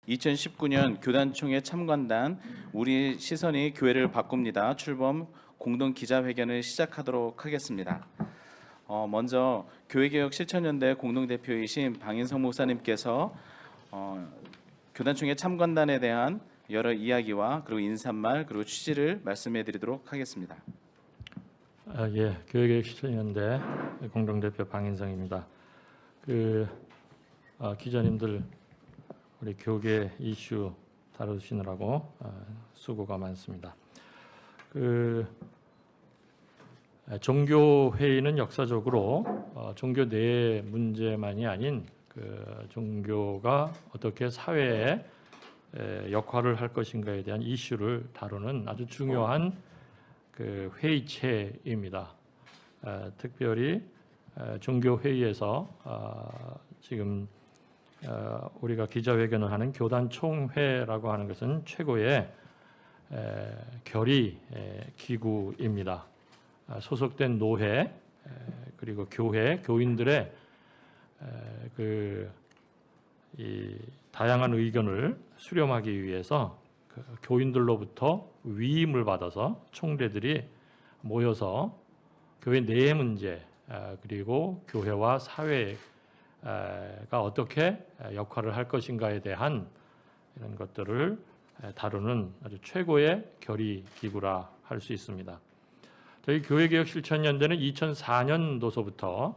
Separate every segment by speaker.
Speaker 1: 2019년 교단총회 참관단 우리 시선이 교회를 바꿉니다. 출범 공동 기자회견을 시작하도록 하겠습니다. 먼저 교회개혁 실천연대 공동대표이신 방인성 목사님께서 교단총회 참관단에 대한 여러 이야기와 그리고 인사말 그리고 취지를 말씀해드리도록 하겠습니다.
Speaker 2: 교회개혁 실천연대 공동대표 방인성입니다. 기자님들 우리 교계 이슈 다루시느라고 수고가 많습니다. 종교회의는 역사적으로 종교 내 문제만이 아닌 종교가 어떻게 사회에 역할을 할 것인가에 대한 이슈를 다루는 아주 중요한 회의체입니다. 특별히 종교회의에서 지금 우리가 기자회견을 하는 교단총회라고 하는 것은 최고의 결의 기구입니다. 소속된 노회 그리고 교회 교인들의 이 다양한 의견을 수렴하기 위해서 교인들로부터 위임을 받아서 총대들이 모여서 교회 내의 문제 그리고 교회와 사회가 어떻게 역할을 할 것인가에 대한 이런 것들을 다루는 아주 최고의 결의 기구라 할 수 있습니다. 저희 교회개혁 실천연대는 2004년도서부터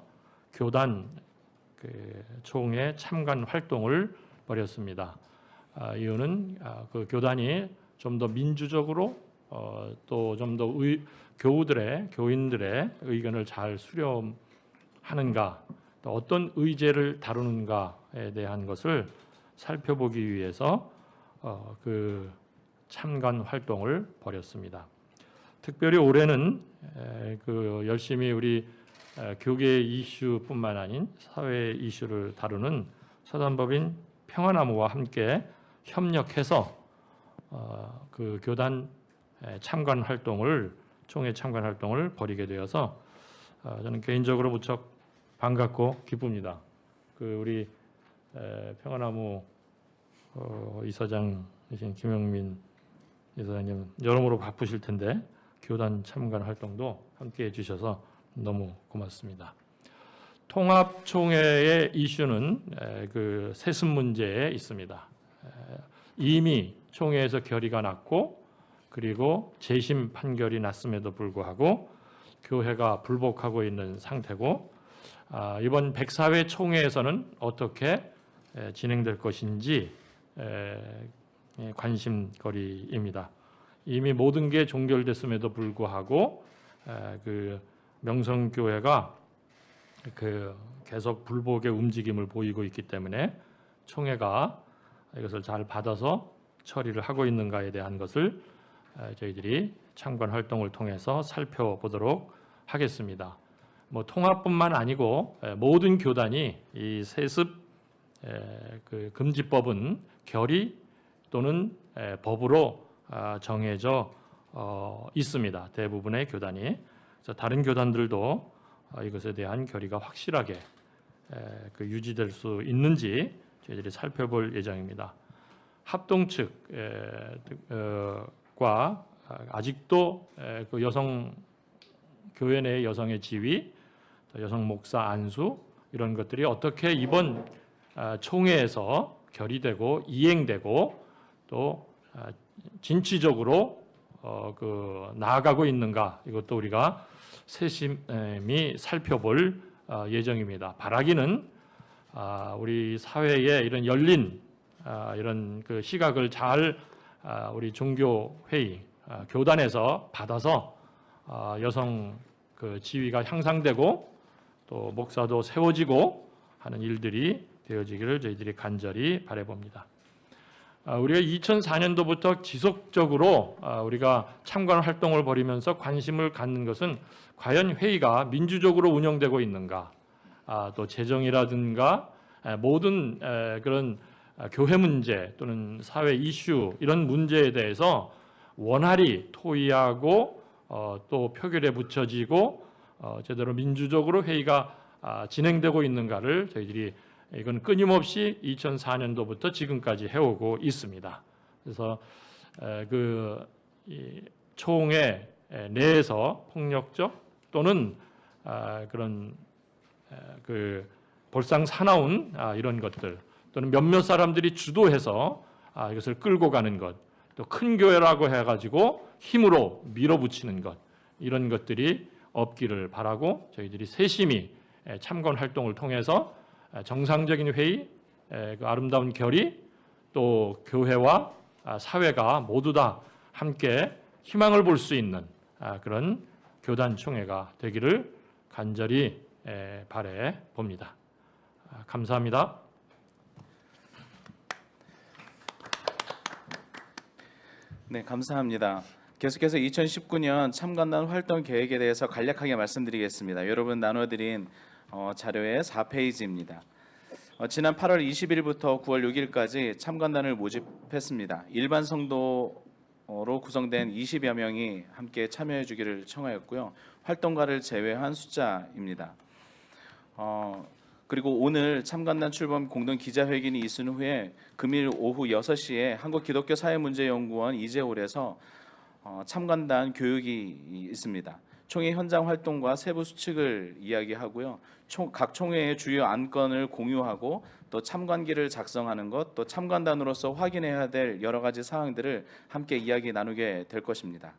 Speaker 2: 교단 총회 참관 활동을 벌였습니다. 이유는 교단이 좀 더 민주적으로 또 좀 더 교인들의 의견을 잘 수렴하는가, 또 어떤 의제를 다루는가에 대한 것을 살펴보기 위해서 참관 활동을 벌였습니다. 특별히 올해는 열심히 우리 교계 이슈뿐만 아닌 사회 이슈를 다루는 사단법인 평화나무와 함께 협력해서 교단 참관 활동을 총회 참관 활동을 벌이게 되어서 저는 개인적으로 무척 반갑고 기쁩니다. 우리 평화나무 이사장이신 김영민 이사장님 여러모로 바쁘실 텐데 교단 참관 활동도 함께해 주셔서 너무 고맙습니다. 통합총회의 이슈는 세습 문제에 있습니다. 이미 총회에서 결의가 났고 그리고 재심 판결이 났음에도 불구하고 교회가 불복하고 있는 상태고 이번 104회 총회에서는 어떻게 진행될 것인지 관심거리입니다. 이미 모든 게 종결됐음에도 불구하고 명성교회가 계속 불복의 움직임을 보이고 있기 때문에 총회가 이것을 잘 받아서 처리를 하고 있는가에 대한 것을 저희들이 참관 활동을 통해서 살펴보도록 하겠습니다. 통합뿐만 아니고 모든 교단이 이 세습 금지법은 결의 또는 법으로 정해져 있습니다. 대부분의 교단이. 그래서 다른 교단들도 이것에 대한 결의가 확실하게 유지될 수 있는지 저희들이 살펴볼 예정입니다. 합동 측과 아직도 여성 교회 내 여성의 지위, 여성 목사 안수 이런 것들이 어떻게 이번 총회에서 결의되고 이행되고 또 진취적으로 나아가고 있는가 이것도 우리가 세심히 살펴볼 예정입니다. 바라기는 우리 사회의 이런 열린 이런 시각을 잘 우리 종교회의 교단에서 받아서 여성 지위가 향상되고 또 목사도 세워지고 하는 일들이 되어지기를 저희들이 간절히 바라봅니다. 우리가 2004년도부터 지속적으로 우리가 참관 활동을 벌이면서 관심을 갖는 것은 과연 회의가 민주적으로 운영되고 있는가, 또 재정이라든가 모든 그런 교회 문제 또는 사회 이슈 이런 문제에 대해서 원활히 토의하고 또 표결에 붙여지고 제대로 민주적으로 회의가 진행되고 있는가를 저희들이 이건 끊임없이 2004년도부터 지금까지 해오고 있습니다. 그래서 이 총회 내에서 폭력적 또는 그런 그 볼상 사나운 이런 것들 또는 몇몇 사람들이 주도해서 이것을 끌고 가는 것, 또 큰 교회라고 해가지고 힘으로 밀어붙이는 것, 이런 것들이 없기를 바라고 저희들이 세심히 참관 활동을 통해서 정상적인 회의, 그 아름다운 결의, 또 교회와 사회가 모두 다 함께 희망을 볼 수 있는 그런 교단 총회가 되기를 간절히 바래 봅니다. 감사합니다.
Speaker 1: 네, 감사합니다. 계속해서 2019년 참관단 활동 계획에 대해서 간략하게 말씀드리겠습니다. 여러분 나눠드린 자료의 4페이지입니다. 지난 8월 20일부터 9월 6일까지 참관단을 모집했습니다. 일반 성도로 구성된 20여 명이 함께 참여해 주기를 청하였고요. 활동가를 제외한 숫자입니다. 그리고 오늘 참관단 출범 공동 기자회견이 있은 후에 금일 오후 6시에 한국기독교사회문제연구원 이재홀에서 참관단 교육이 있습니다. 총회 현장 활동과 세부 수칙을 이야기하고요. 각 총회의 주요 안건을 공유하고 또 참관기를 작성하는 것, 또 참관단으로서 확인해야 될 여러 가지 사항들을 함께 이야기 나누게 될 것입니다.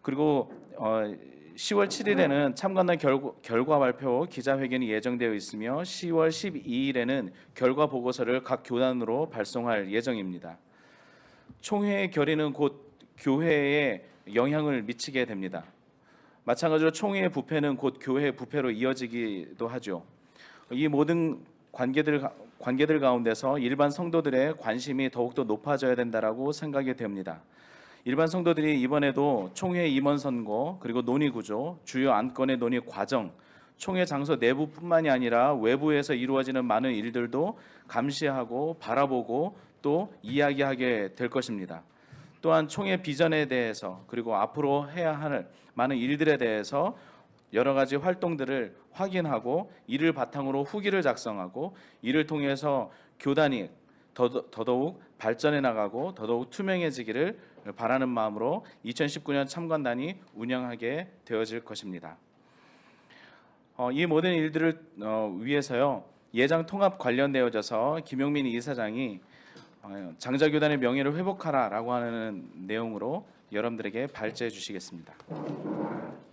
Speaker 1: 그리고 10월 7일에는 참관단 결과 발표 기자회견이 예정되어 있으며 10월 12일에는 결과 보고서를 각 교단으로 발송할 예정입니다. 총회의 결의는 곧 교회에 영향을 미치게 됩니다. 마찬가지로 총회의 부패는 곧 교회의 부패로 이어지기도 하죠. 이 모든 관계들 가운데서 일반 성도들의 관심이 더욱더 높아져야 된다라고 생각이 됩니다. 일반 성도들이 이번에도 총회 임원 선거, 그리고 논의 구조, 주요 안건의 논의 과정, 총회 장소 내부뿐만이 아니라 외부에서 이루어지는 많은 일들도 감시하고 바라보고 또 이야기하게 될 것입니다. 또한 총회 비전에 대해서 그리고 앞으로 해야 할 많은 일들에 대해서 여러 가지 활동들을 확인하고 이를 바탕으로 후기를 작성하고 이를 통해서 교단이 더더욱 발전해 나가고 더더욱 투명해지기를 바라는 마음으로 2019년 참관단이 운영하게 되어질 것입니다. 이 모든 일들을 위해서요, 예장 통합 관련되어져서 김용민 이사장이 장자교단의 명예를 회복하라라고 하는 내용으로 여러분들에게 발제해 주시겠습니다.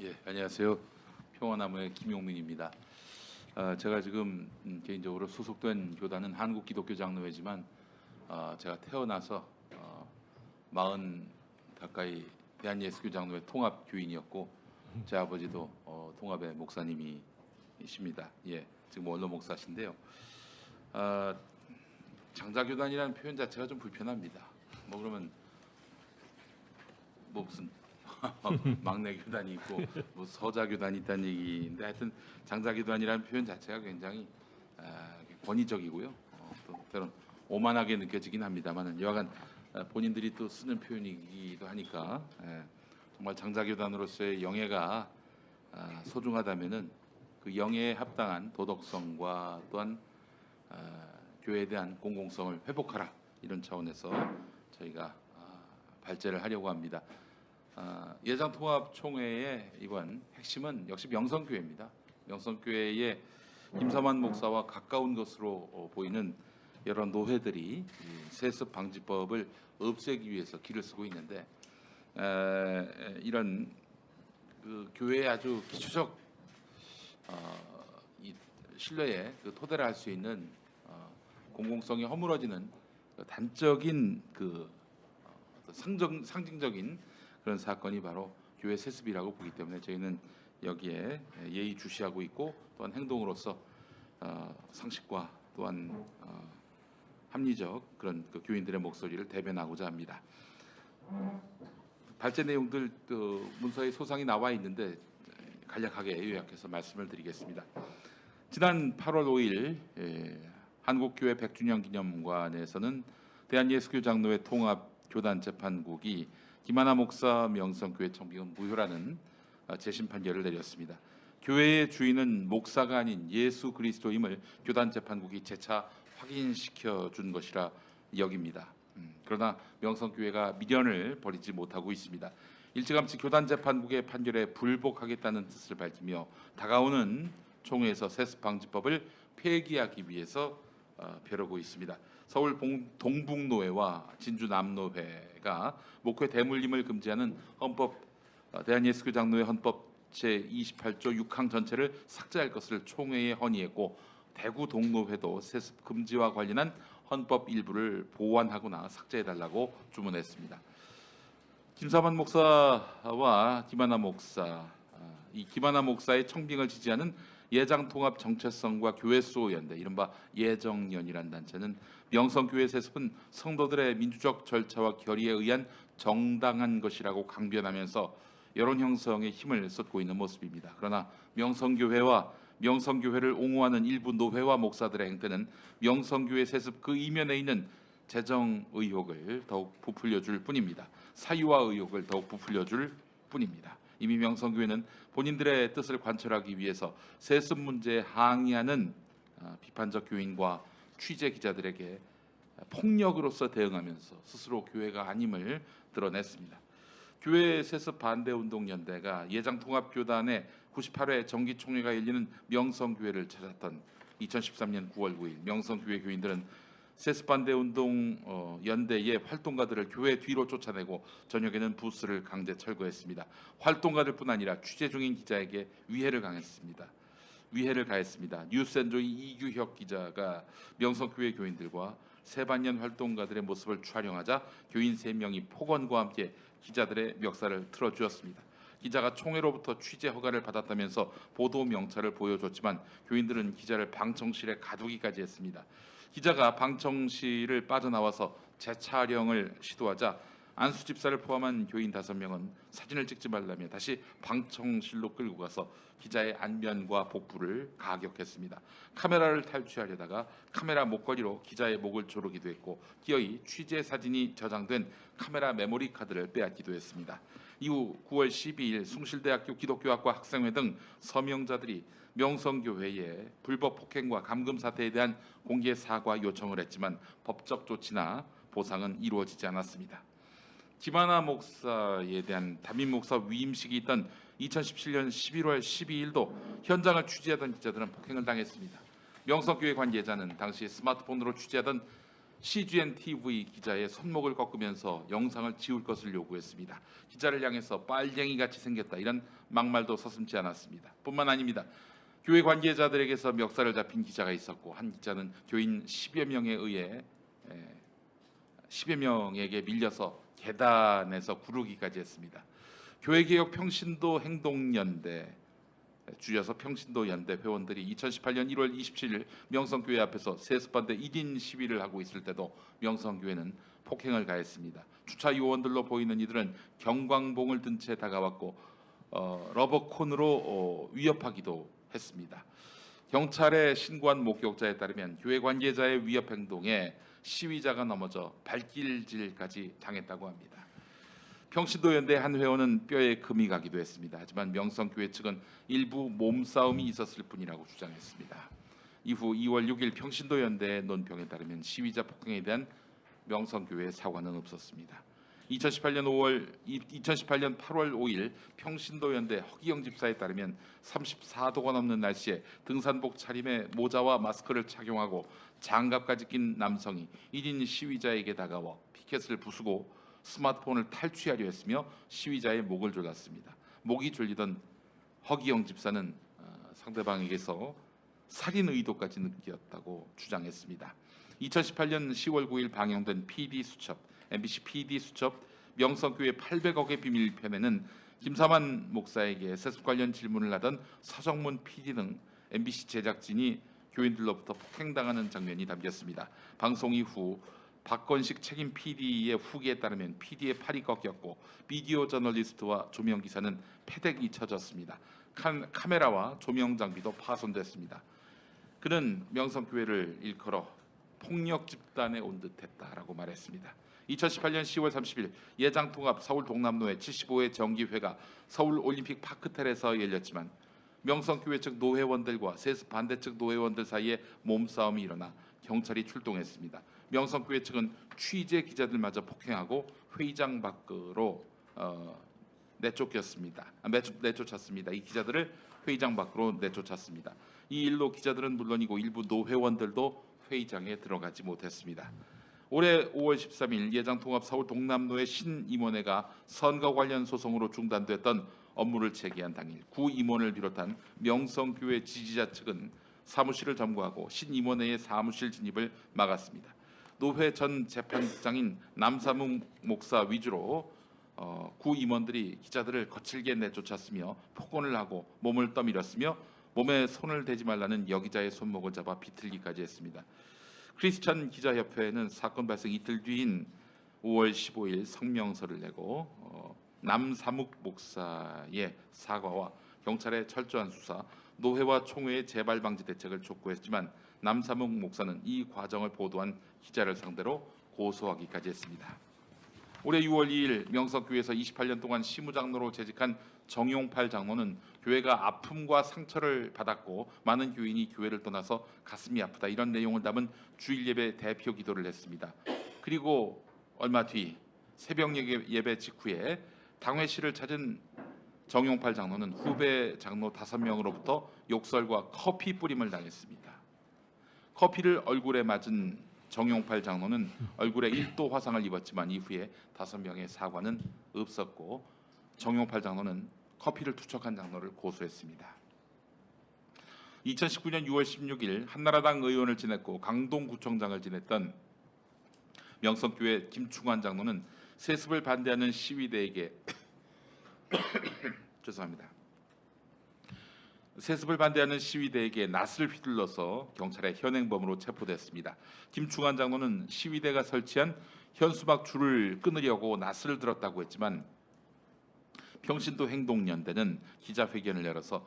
Speaker 3: 예, 안녕하세요. 평화나무의 김용민입니다. 제가 지금 개인적으로 소속된 교단은 한국기독교장로회지만 제가 태어나서 40 가까이 대한예수교장로회 통합교인이었고 제 아버지도 통합의 목사님이십니다. 예, 지금 원로 목사신데요. 장자교단이라는 표현 자체가 좀 불편합니다. 뭐 그러면 뭐 무슨 막내 교단이 있고 뭐 서자 교단이 있다는 얘기인데 하여튼 장자교단이라는 표현 자체가 굉장히 권위적이고요. 또 때론 오만하게 느껴지긴 합니다만 여하간 본인들이 또 쓰는 표현이기도 하니까 정말 장자교단으로서의 영예가 소중하다면은 그 영예에 합당한 도덕성과 또한 교회에 대한 공공성을 회복하라 이런 차원에서 저희가 발제를 하려고 합니다. 예장통합총회의 이번 핵심은 역시 명성교회입니다. 명성교회의 김삼환 목사와 가까운 것으로 보이는 여러 노회들이 세습 방지법을 없애기 위해서 길을 쓰고 있는데 이런 그 교회의 아주 기초적 이 신뢰에 그 토대를 할 수 있는 공공성이 허물어지는 단적인 그 상징적인 그런 사건이 바로 교회 세습이라고 보기 때문에 저희는 여기에 예의주시하고 있고 또한 행동으로서 상식과 또한 합리적 그런 그 교인들의 목소리를 대변하고자 합니다. 발제 내용들 문서에 소상히 나와 있는데 간략하게 요약해서 말씀을 드리겠습니다. 지난 8월 5일 한국교회 100주년 기념관에서는 대한예수교장로회 통합교단재판국이 김하나 목사 명성교회 청빙은 무효라는 재심 판결을 내렸습니다. 교회의 주인은 목사가 아닌 예수 그리스도임을 교단 재판국이 재차 확인시켜 준 것이라 여깁니다. 그러나 명성교회가 미련을 버리지 못하고 있습니다. 일찌감치 교단 재판국의 판결에 불복하겠다는 뜻을 밝히며 다가오는 총회에서 세습 방지법을 폐기하기 위해서 벼르고 있습니다. 서울 동북노회와 진주 남노회가 목회 대물림을 금지하는 헌법 대한예수교장로회 헌법 제28조 6항 전체를 삭제할 것을 총회에 헌의했고 대구 동노회도 세습 금지와 관련한 헌법 일부를 보완하거나 삭제해달라고 주문했습니다. 김사만 목사와 김하나 목사, 이 김하나 목사의 청빙을 지지하는 예장통합 정체성과 교회수호연대, 이른바 예정연이라는 단체는 명성교회 세습은 성도들의 민주적 절차와 결의에 의한 정당한 것이라고 강변하면서 여론 형성에 힘을 쏟고 있는 모습입니다. 그러나 명성교회와 명성교회를 옹호하는 일부 노회와 목사들의 행태는 명성교회 세습 그 이면에 있는 재정 의혹을 더욱 부풀려줄 뿐입니다. 사유와 의혹을 더욱 부풀려줄 뿐입니다. 이미 명성교회는 본인들의 뜻을 관철하기 위해서 세습 문제에 항의하는 비판적 교인과 취재 기자들에게 폭력으로서 대응하면서 스스로 교회가 아님을 드러냈습니다. 교회 세습 반대 운동 연대가 예장통합교단의 98회 정기총회가 열리는 명성교회를 찾았던 2013년 9월 9일 명성교회 교인들은 세습 반대 운동 연대의 활동가들을 교회 뒤로 쫓아내고 저녁에는 부스를 강제 철거했습니다. 활동가들뿐 아니라 취재 중인 기자에게 위해를 가했습니다. 뉴스앤조이 이규혁 기자가 명성교회 교인들과 세반년 활동가들의 모습을 촬영하자 교인 3명이 폭언과 함께 기자들의 멱살을 틀어주었습니다. 기자가 총회로부터 취재 허가를 받았다면서 보도 명찰을 보여줬지만 교인들은 기자를 방청실에 가두기까지 했습니다. 기자가 방청실을 빠져나와서 재촬영을 시도하자 안수 집사를 포함한 교인 5명은 사진을 찍지 말라며 다시 방청실로 끌고 가서 기자의 안면과 복부를 가격했습니다. 카메라를 탈취하려다가 카메라 목걸이로 기자의 목을 조르기도 했고 기어이 취재 사진이 저장된 카메라 메모리 카드를 빼앗기도 했습니다. 이후 9월 12일 숭실대학교 기독교학과 학생회 등 서명자들이 명성교회의 불법 폭행과 감금 사태에 대한 공개 사과 요청을 했지만 법적 조치나 보상은 이루어지지 않았습니다. 김하나 목사에 대한 담임 목사 위임식이 있던 2017년 11월 12일도 현장을 취재하던 기자들은 폭행을 당했습니다. 명성교회 관계자는 당시 스마트폰으로 취재하던 CGN TV 기자의 손목을 꺾으면서 영상을 지울 것을 요구했습니다. 기자를 향해서 빨갱이같이 생겼다 이런 막말도 서슴지 않았습니다. 뿐만 아닙니다. 교회 관계자들에게서 멱살을 잡힌 기자가 있었고 한 기자는 교인 10여 명에게 밀려서 계단에서 구르기까지 했습니다. 교회개혁 평신도 행동연대, 줄여서 평신도연대 회원들이 2018년 1월 27일 명성교회 앞에서 세습반대 1인 시위를 하고 있을 때도 명성교회는 폭행을 가했습니다. 주차 요원들로 보이는 이들은 경광봉을 든 채 다가왔고 러버콘으로 위협하기도 했습니다. 경찰에 신고한 목격자에 따르면 교회 관계자의 위협 행동에 시위자가 넘어져 발길질까지 당했다고 합니다. 평신도연대 한 회원은 뼈에 금이 가기도 했습니다. 하지만 명성교회 측은 일부 몸싸움이 있었을 뿐이라고 주장했습니다. 이후 2월 6일 평신도연대의 논평에 따르면 시위자 폭행에 대한 명성교회의 사과는 없었습니다. 2018년 8월 5일 평신도연대 허기영 집사에 따르면 34도가 넘는 날씨에 등산복 차림에 모자와 마스크를 착용하고 장갑까지 낀 남성이 1인 시위자에게 다가와 피켓을 부수고 스마트폰을 탈취하려 했으며 시위자의 목을 졸랐습니다. 목이 졸리던 허기영 집사는 상대방에게서 살인 의도까지 느꼈다고 주장했습니다. 2018년 10월 9일 방영된 MBC PD 수첩 명성교회 800억의 비밀편에는 김사만 목사에게 세습 관련 질문을 하던 서정문 PD 등 MBC 제작진이 교인들로부터 폭행당하는 장면이 담겼습니다. 방송 이후 박건식 책임 PD의 후기에 따르면 PD의 팔이 꺾였고 비디오 저널리스트와 조명 기사는 패대기 쳐졌습니다. 카메라와 조명 장비도 파손됐습니다. 그는 명성교회를 일컬어 폭력 집단에 온 듯했다라고 말했습니다. 2018년 10월 30일 예장통합 서울 동남노회 75회 정기회가 서울 올림픽 파크텔에서 열렸지만 명성교회 측 노회원들과 세습 반대 측 노회원들 사이에 몸싸움이 일어나 경찰이 출동했습니다. 명성교회 측은 취재 기자들마저 폭행하고 회의장 밖으로 내쫓았습니다. 이 기자들을 회의장 밖으로 내쫓았습니다. 이 일로 기자들은 물론이고 일부 노회원들도 회의장에 들어가지 못했습니다. 올해 5월 13일 예장통합 서울 동남로의 신임원회가 선거 관련 소송으로 중단됐던 업무를 재개한 당일 구 임원을 비롯한 명성교회 지지자 측은 사무실을 점거하고 신임원회의 사무실 진입을 막았습니다. 노회 전 재판장인 남사묵 목사 위주로 구 임원들이 기자들을 거칠게 내쫓았으며 폭언을 하고 몸을 떠밀었으며 몸에 손을 대지 말라는 여기자의 손목을 잡아 비틀기까지 했습니다. 크리스천 기자협회는 사건 발생 이틀 뒤인 5월 15일 성명서를 내고 남사묵 목사의 사과와 경찰의 철저한 수사, 노회와 총회의 재발 방지 대책을 촉구했지만 남사묵 목사는 이 과정을 보도한 기자를 상대로 고소하기까지 했습니다. 올해 6월 2일 명성교회에서 28년 동안 시무장로로 재직한 정용팔 장로는 교회가 아픔과 상처를 받았고 많은 교인이 교회를 떠나서 가슴이 아프다 이런 내용을 담은 주일 예배 대표 기도를 했습니다. 그리고 얼마 뒤 새벽 예배 직후에 당회실을 찾은 정용팔 장로는 후배 장로 5명으로부터 욕설과 커피 뿌림을 당했습니다. 커피를 얼굴에 맞은 정용팔 장로는 얼굴에 1도 화상을 입었지만 이후에 5명의 사과는 없었고 정용팔 장로는 커피를 투척한 장로를 고소했습니다. 2019년 6월 16일 한나라당 의원을 지냈고 강동구청장을 지냈던 명성교회 김충환 장로는 세습을 반대하는 시위대에게 죄송합니다. 세습을 반대하는 시위대에게 낫을 휘둘러서 경찰의 현행범으로 체포됐습니다. 김충환 장로는 시위대가 설치한 현수막 줄을 끊으려고 낫을 들었다고 했지만 평신도 행동연대는 기자회견을 열어서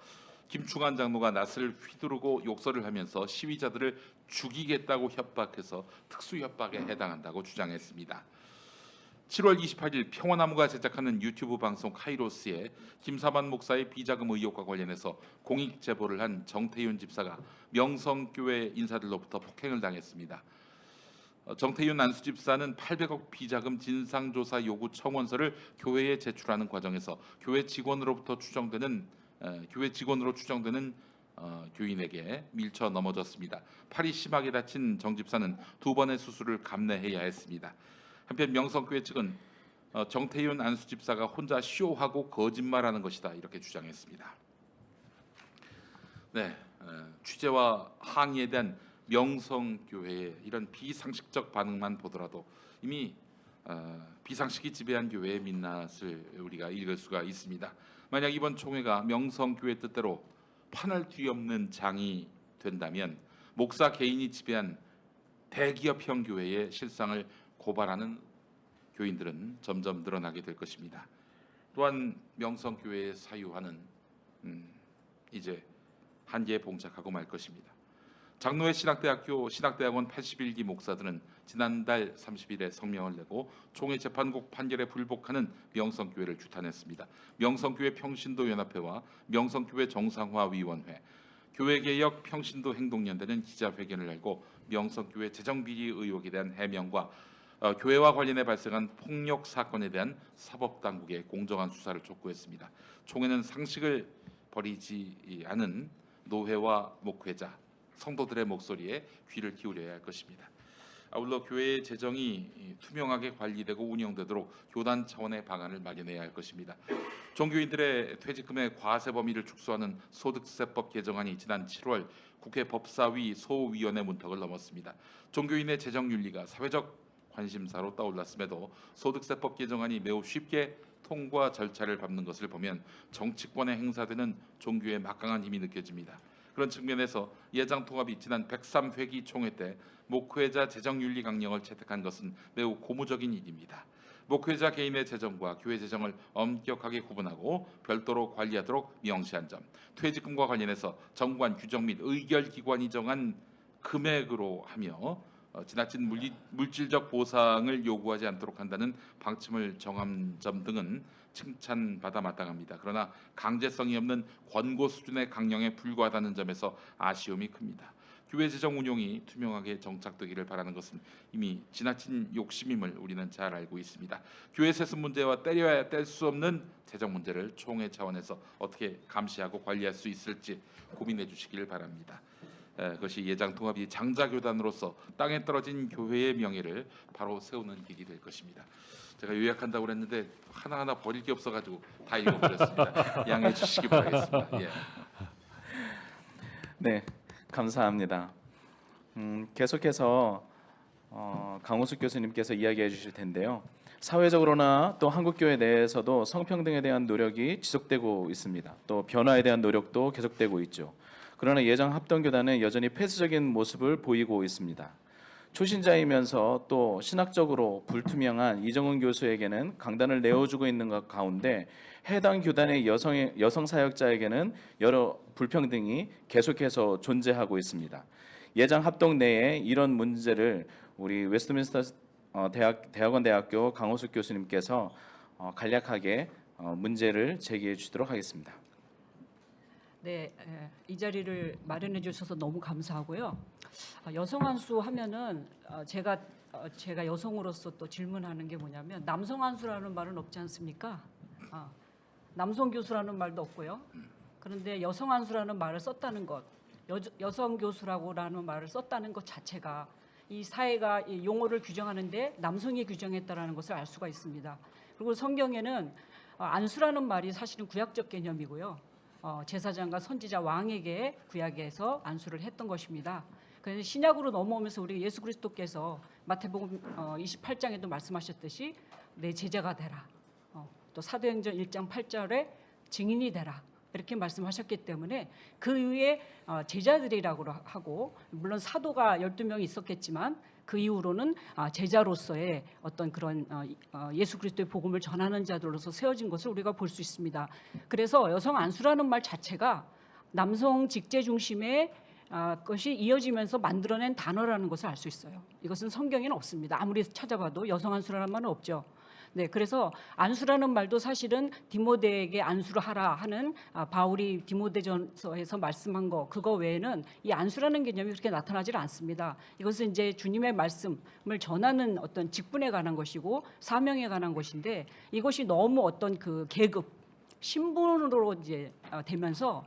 Speaker 3: 김충환 장로가 낫을 휘두르고 욕설을 하면서 시위자들을 죽이겠다고 협박해서 특수협박에 해당한다고 주장했습니다. 7월 28일 평화나무가 제작하는 유튜브 방송 카이로스에 김사만 목사의 비자금 의혹과 관련해서 공익 제보를 한 정태윤 집사가 명성교회 인사들로부터 폭행을 당했습니다. 정태윤 안수 집사는 800억 비자금 진상조사 요구 청원서를 교회에 제출하는 과정에서 교회 직원으로 추정되는 교인에게 밀쳐 넘어졌습니다. 팔이 심하게 다친 정 집사는 2번의 수술을 감내해야 했습니다. 한편 명성교회 측은 정태윤 안수 집사가 혼자 쇼하고 거짓말하는 것이다 이렇게 주장했습니다. 네, 취재와 항의에 대한 명성교회의 이런 비상식적 반응만 보더라도 이미 비상식이 지배한 교회의 민낯을 우리가 읽을 수가 있습니다. 만약 이번 총회가 명성교회 뜻대로 판을 뒤엎는 장이 된다면 목사 개인이 지배한 대기업형 교회의 실상을 고발하는 교인들은 점점 늘어나게 될 것입니다. 또한 명성교회의 사유화는 이제 한계에 봉착하고 말 것입니다. 장로회 신학대학교 신학대학원 81기 목사들은 지난달 30일에 성명을 내고 총회 재판국 판결에 불복하는 명성교회를 규탄했습니다. 명성교회 평신도연합회와 명성교회 정상화위원회, 교회개혁 평신도 행동연대는 기자회견을 열고 명성교회 재정비리 의혹에 대한 해명과 교회와 관련해 발생한 폭력 사건에 대한 사법당국의 공정한 수사를 촉구했습니다. 총회는 상식을 버리지 않은 노회와 목회자, 성도들의 목소리에 귀를 기울여야 할 것입니다. 아울러 교회의 재정이 투명하게 관리되고 운영되도록 교단 차원의 방안을 마련해야 할 것입니다. 종교인들의 퇴직금의 과세 범위를 축소하는 소득세법 개정안이 지난 7월 국회 법사위 소위원회 문턱을 넘었습니다. 종교인의 재정 윤리가 사회적 관심사로 떠올랐음에도 소득세법 개정안이 매우 쉽게 통과 절차를 밟는 것을 보면 정치권에 행사되는 종교의 막강한 힘이 느껴집니다. 그런 측면에서 예장통합이 지난 103회기 총회 때 목회자 재정윤리 강령을 채택한 것은 매우 고무적인 일입니다. 목회자 개인의 재정과 교회 재정을 엄격하게 구분하고 별도로 관리하도록 명시한 점, 퇴직금과 관련해서 정관 규정 및 의결기관이 정한 금액으로 하며 지나친 물질적 보상을 요구하지 않도록 한다는 방침을 정한 점 등은 칭찬받아 마땅합니다. 그러나 강제성이 없는 권고 수준의 강령에 불과하다는 점에서 아쉬움이 큽니다. 교회 재정 운용이 투명하게 정착되기를 바라는 것은 이미 지나친 욕심임을 우리는 잘 알고 있습니다. 교회 세습 문제와 떼려야 뗄 수 없는 재정 문제를 총회 차원에서 어떻게 감시하고 관리할 수 있을지 고민해 주시기를 바랍니다. 그것이 예장통합이 장자교단으로서 땅에 떨어진 교회의 명예를 바로 세우는 길이 될 것입니다. 제가 요약한다고 그랬는데 하나하나 버릴 게 없어가지고 다 읽어버렸습니다. 양해해 주시기 바라겠습니다. 예.
Speaker 1: 네, 감사합니다. 계속해서 강호숙 교수님께서 이야기해 주실 텐데요. 사회적으로나 또 한국교회 내에서도 성평등에 대한 노력이 지속되고 있습니다. 또 변화에 대한 노력도 계속되고 있죠. 그러나 예정합동교단은 여전히 폐쇄적인 모습을 보이고 있습니다. 초신자이면서 또 신학적으로 불투명한 이정훈 교수에게는 강단을 내어주고 있는 것 가운데 해당 교단의 여성 사역자에게는 여러 불평등이 계속해서 존재하고 있습니다. 예정합동 내에 이런 문제를 우리 웨스트민스터 대학원대학교 강호숙 교수님께서 간략하게 문제를 제기해 주도록 하겠습니다.
Speaker 4: 네, 이 자리를 마련해 주셔서 너무 감사하고요. 여성 한수 하면은 제가 여성으로서 또 질문하는 게 뭐냐면 남성 한수라는 말은 없지 않습니까? 남성 교수라는 말도 없고요. 그런데 여성 한수라는 말을 썼다는 것, 여성 교수라고라는 말을 썼다는 것 자체가 이 사회가 이 용어를 규정하는데 남성이 규정했다라는 것을 알 수가 있습니다. 그리고 성경에는 안수라는 말이 사실은 구약적 개념이고요. 제사장과 선지자 왕에게 구약에서 안수를 했던 것입니다. 그래서 신약으로 넘어오면서 우리 예수 그리스도께서 마태복음 28장에도 말씀하셨듯이 내 제자가 되라. 또 사도행전 1장 8절에 증인이 되라. 이렇게 말씀하셨기 때문에 그 위에 제자들이라고 하고 물론 사도가 12명이 있었겠지만 그 이후로는 제자로서의 어떤 그런 예수 그리스도의 복음을 전하는 자들로서 세워진 것을 우리가 볼 수 있습니다. 그래서 여성 안수라는 말 자체가 남성 직제 중심의 것이 이어지면서 만들어낸 단어라는 것을 알 수 있어요. 이것은 성경에는 없습니다. 아무리 찾아봐도 여성 안수라는 말은 없죠. 네, 그래서 안수라는 말도 사실은 디모데에게 안수를 하라 하는 바울이 디모데전서에서 말씀한 거 그거 외에는 이 안수라는 개념이 그렇게 나타나질 않습니다. 이것은 이제 주님의 말씀을 전하는 어떤 직분에 관한 것이고 사명에 관한 것인데 이것이 너무 어떤 그 계급 신분으로 이제 되면서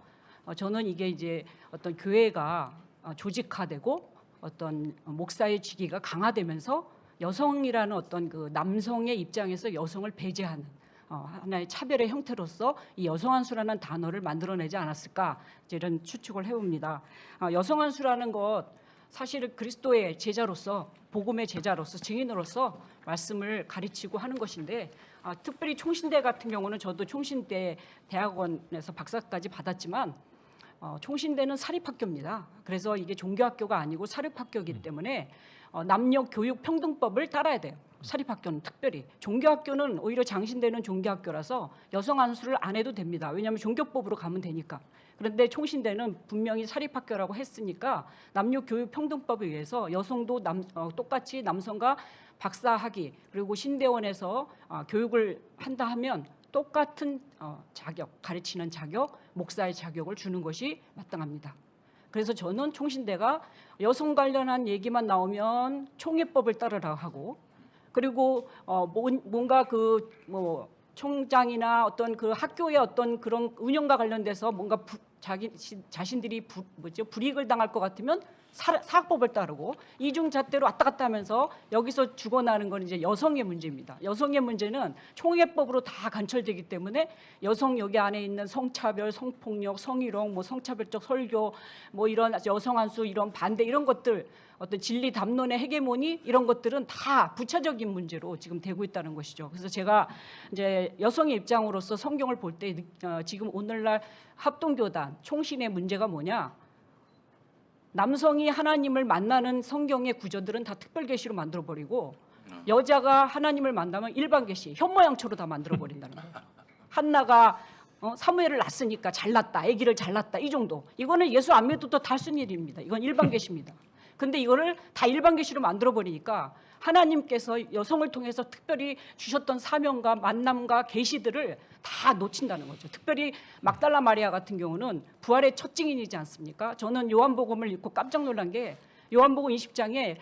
Speaker 4: 저는 이게 이제 어떤 교회가 조직화되고 어떤 목사의 직위가 강화되면서 여성이라는 어떤 그 남성의 입장에서 여성을 배제하는 하나의 차별의 형태로서 이 여성한수라는 단어를 만들어내지 않았을까 이런 추측을 해봅니다. 여성한수라는 것 사실은 그리스도의 제자로서 복음의 제자로서 증인으로서 말씀을 가르치고 하는 것인데 특별히 총신대 같은 경우는 저도 총신대 대학원에서 박사까지 받았지만 총신대는 사립학교입니다. 그래서 이게 종교학교가 아니고 사립학교이기 때문에 남녀 교육 평등법을 따라야 돼요. 사립학교는 특별히. 종교학교는 오히려 장신대는 종교학교라서 여성 안수를 안 해도 됩니다. 왜냐하면 종교법으로 가면 되니까. 그런데 총신대는 분명히 사립학교라고 했으니까 남녀 교육 평등법에 의해서 여성도 똑같이 남성과 박사학위 그리고 신대원에서 교육을 한다 하면 똑같은 자격, 가르치는 자격, 목사의 자격을 주는 것이 마땅합니다. 그래서 저는 총신대가 여성 관련한 얘기만 나오면 총회법을 따르라 하고 그리고 뭔가 그 뭐 총장이나 어떤 그 학교의 어떤 그런 운영과 관련돼서 뭔가 자신들이 불이익을 당할 것 같으면 사학법을 따르고 이중잣대로 왔다 갔다 하면서 여기서 죽어나는 건 이제 여성의 문제입니다. 여성의 문제는 총회법으로 다 관철되기 때문에 여성 여기 안에 있는 성차별, 성폭력, 성희롱, 뭐 성차별적 설교, 뭐 이런 여성한수 이런 반대 이런 것들 어떤 진리 담론의 헤게모니 이런 것들은 다 부차적인 문제로 지금 되고 있다는 것이죠. 그래서 제가 이제 여성의 입장으로서 성경을 볼 때 지금 오늘날 합동교단 총신의 문제가 뭐냐? 남성이 하나님을 만나는 성경의 구조들은 다 특별계시로 만들어버리고 여자가 하나님을 만나면 일반계시, 현모양처로 다 만들어버린다는 거예요. 한나가 사무엘을 낳았으니까 잘났다, 아기를 잘났다 이 정도. 이거는 예수 안 믿어도 다 쓸 일입니다. 이건 일반계시입니다. 근데 이거를 다 일반 계시로 만들어 버리니까 하나님께서 여성을 통해서 특별히 주셨던 사명과 만남과 계시들을 다 놓친다는 거죠. 특별히 막달라 마리아 같은 경우는 부활의 첫 증인이지 않습니까? 저는 요한복음을 읽고 깜짝 놀란 게 요한복음 20장에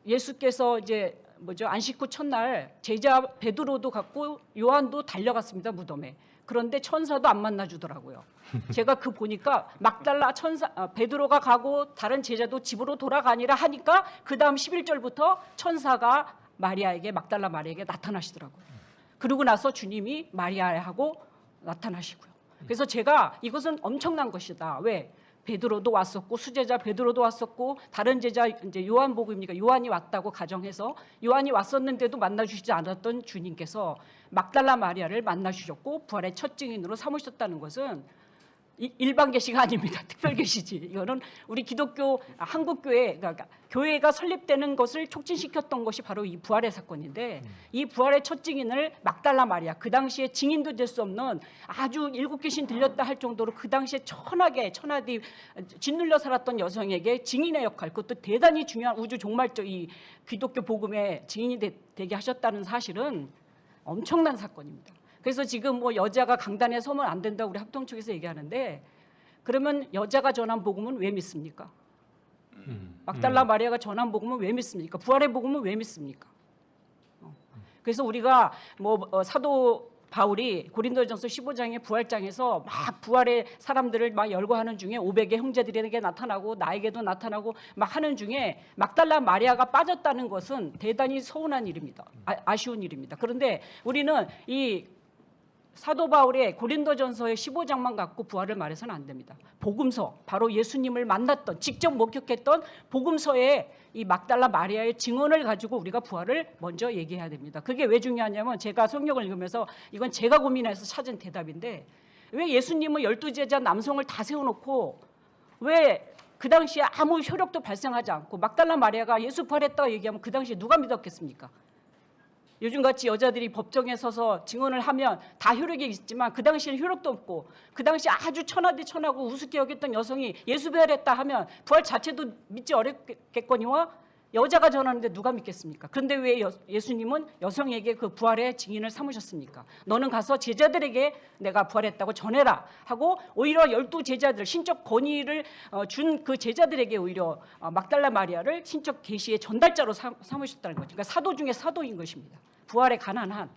Speaker 4: 예수께서 이제 안식 후 첫날 제자 베드로도 갔고 요한도 달려갔습니다, 무덤에. 그런데 천사도 안 만나주더라고요. 제가 그 보니까 막달라 베드로가 가고 다른 제자도 집으로 돌아가니라 하니까 그 다음 11절부터 천사가 막달라 마리아에게 나타나시더라고요. 그러고 나서 주님이 마리아하고 나타나시고요. 그래서 제가 이것은 엄청난 것이다. 왜? 베드로도 왔었고 수제자 베드로도 왔었고 다른 제자 이제 요한복음이니까 요한이 왔다고 가정해서 요한이 왔었는데도 만나주시지 않았던 주님께서 막달라 마리아를 만나주셨고 부활의 첫 증인으로 삼으셨다는 것은 일반 계시가 아닙니다. 특별 계시지. 이거는 우리 기독교 한국교회 그러니까 교회가 설립되는 것을 촉진시켰던 것이 바로 이 부활의 사건인데 이 부활의 첫 증인을 막달라 마리아 그 당시에 증인도 될 수 없는 아주 일곱 귀신 들렸다 할 정도로 그 당시에 천하디 짓눌려 살았던 여성에게 증인의 역할 그것도 대단히 중요한 우주 종말적 이 기독교 복음의 증인이 되게 하셨다는 사실은 엄청난 사건입니다. 그래서 지금 여자가 강단에 서면 안 된다고 우리 합동 측에서 얘기하는데 그러면 여자가 전한 복음은 왜 믿습니까? 막달라 마리아가 전한 복음은 왜 믿습니까? 부활의 복음은 왜 믿습니까? 그래서 우리가 사도 바울이 고린도전서 15장의 부활장에서 막 부활의 사람들을 막 열거하는 중에 500의 형제들에게 나타나고 나에게도 나타나고 막 하는 중에 막달라 마리아가 빠졌다는 것은 대단히 서운한 일입니다. 아쉬운 일입니다. 그런데 우리는 이 사도 바울의 고린도전서의 15장만 갖고 부활을 말해서는 안 됩니다. 복음서, 바로 예수님을 만났던, 직접 목격했던 복음서에 이 막달라 마리아의 증언을 가지고 우리가 부활을 먼저 얘기해야 됩니다. 그게 왜 중요하냐면 제가 성경을 읽으면서 이건 제가 고민해서 찾은 대답인데 왜 예수님은 12제자 남성을 다 세워놓고 왜 그 당시에 아무 효력도 발생하지 않고 막달라 마리아가 예수 부활했다고 얘기하면 그 당시에 누가 믿었겠습니까? 요즘같이 여자들이 법정에 서서 증언을 하면 다 효력이 있지만 그 당시에는 효력도 없고 그 당시 아주 천하디 천하고 우습게 여겼던 여성이 예수 부활했다 하면 부활 자체도 믿지 어렵겠거니와 여자가 전하는데 누가 믿겠습니까? 그런데 왜 예수님은 여성에게 그 부활의 증인을 삼으셨습니까? 너는 가서 제자들에게 내가 부활했다고 전해라 하고 오히려 12제자들 신적 권위를 준 그 제자들에게 오히려 막달라 마리아를 신적 계시의 전달자로 삼으셨다는 거죠. 그러니까 사도 중에 사도인 것입니다. 부활에 관한 한.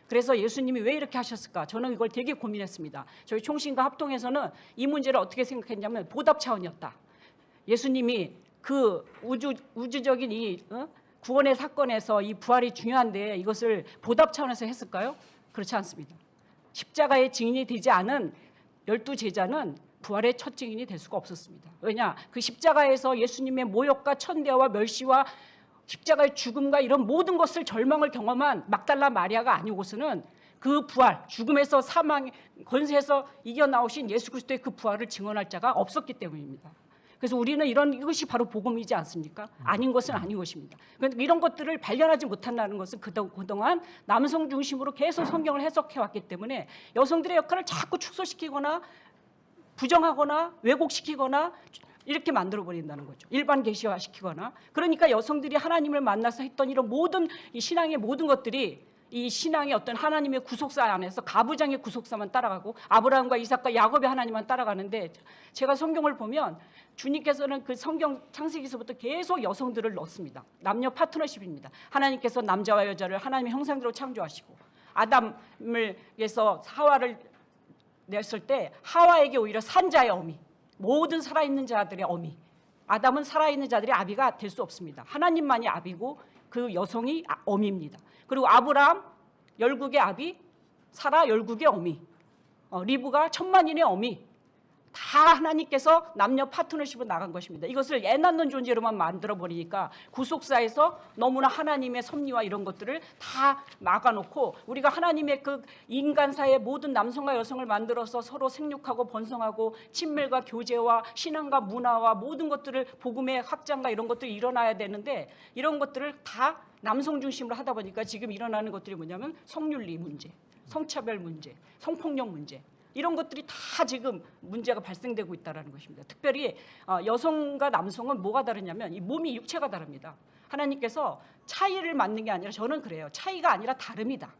Speaker 4: 그래서 예수님이 왜 이렇게 하셨을까? 저는 이걸 되게 고민했습니다. 저희 총신과 합동에서는 이 문제를 어떻게 생각했냐면 보답 차원이었다. 예수님이 그 우주적인 이 구원의 사건에서 이 부활이 중요한데 이것을 보답 차원에서 했을까요? 그렇지 않습니다. 십자가의 증인이 되지 않은 12제자는 부활의 첫 증인이 될 수가 없었습니다. 왜냐? 그 십자가에서 예수님의 모욕과 천대와 멸시와 십자가의 죽음과 이런 모든 것을 절망을 경험한 막달라 마리아가 아니고서는 그 부활, 죽음에서 사망, 권세에서 이겨나오신 예수 그리스도의 그 부활을 증언할 자가 없었기 때문입니다. 그래서 우리는 이것이 바로 복음이지 않습니까? 아닌 것은 아닌 것입니다. 그런데 이런 것들을 발견하지 못한다는 것은 그동안 남성 중심으로 계속 성경을 해석해 왔기 때문에 여성들의 역할을 자꾸 축소시키거나 부정하거나 왜곡시키거나 이렇게 만들어버린다는 거죠. 일반 계시화시키거나. 그러니까 여성들이 하나님을 만나서 했던 이런 모든 이 신앙의 모든 것들이 이 신앙의 어떤 하나님의 구속사 안에서 가부장의 구속사만 따라가고 아브라함과 이삭과 야곱의 하나님만 따라가는데 제가 성경을 보면 주님께서는 그 성경 창세기서부터 계속 여성들을 넣습니다. 남녀 파트너십입니다. 하나님께서 남자와 여자를 하나님의 형상대로 창조하시고 아담을 위해서 하와를 냈을 때 하와에게 오히려 산자의 어미, 모든 살아있는 자들의 어미, 아담은 살아있는 자들의 아비가 될 수 없습니다. 하나님만이 아비고 그 여성이 어미입니다. 그리고 아브라함 열국의 아비, 사라 열국의 어미, 리브가 천만인의 어미, 다 하나님께서 남녀 파트너십으로 나간 것입니다. 이것을 애 낳는 존재로만 만들어버리니까 구속사에서 너무나 하나님의 섭리와 이런 것들을 다 막아놓고 우리가 하나님의 그 인간사의 모든 남성과 여성을 만들어서 서로 생육하고 번성하고 친밀과 교제와 신앙과 문화와 모든 것들을 복음의 확장과 이런 것들이 일어나야 되는데 이런 것들을 다 남성 중심으로 하다 보니까 지금 일어나는 것들이 뭐냐면 성윤리 문제, 성차별 문제, 성폭력 문제, 이런 것들이 다 지금 문제가 발생되고 있다는 것입니다. 특별히 여성과 남성은 뭐가 다르냐면 이 몸이 육체가 다릅니다. 하나님께서 차이를 맞는 게 아니라 저는 그래요. 차이가 아니라 다름이다.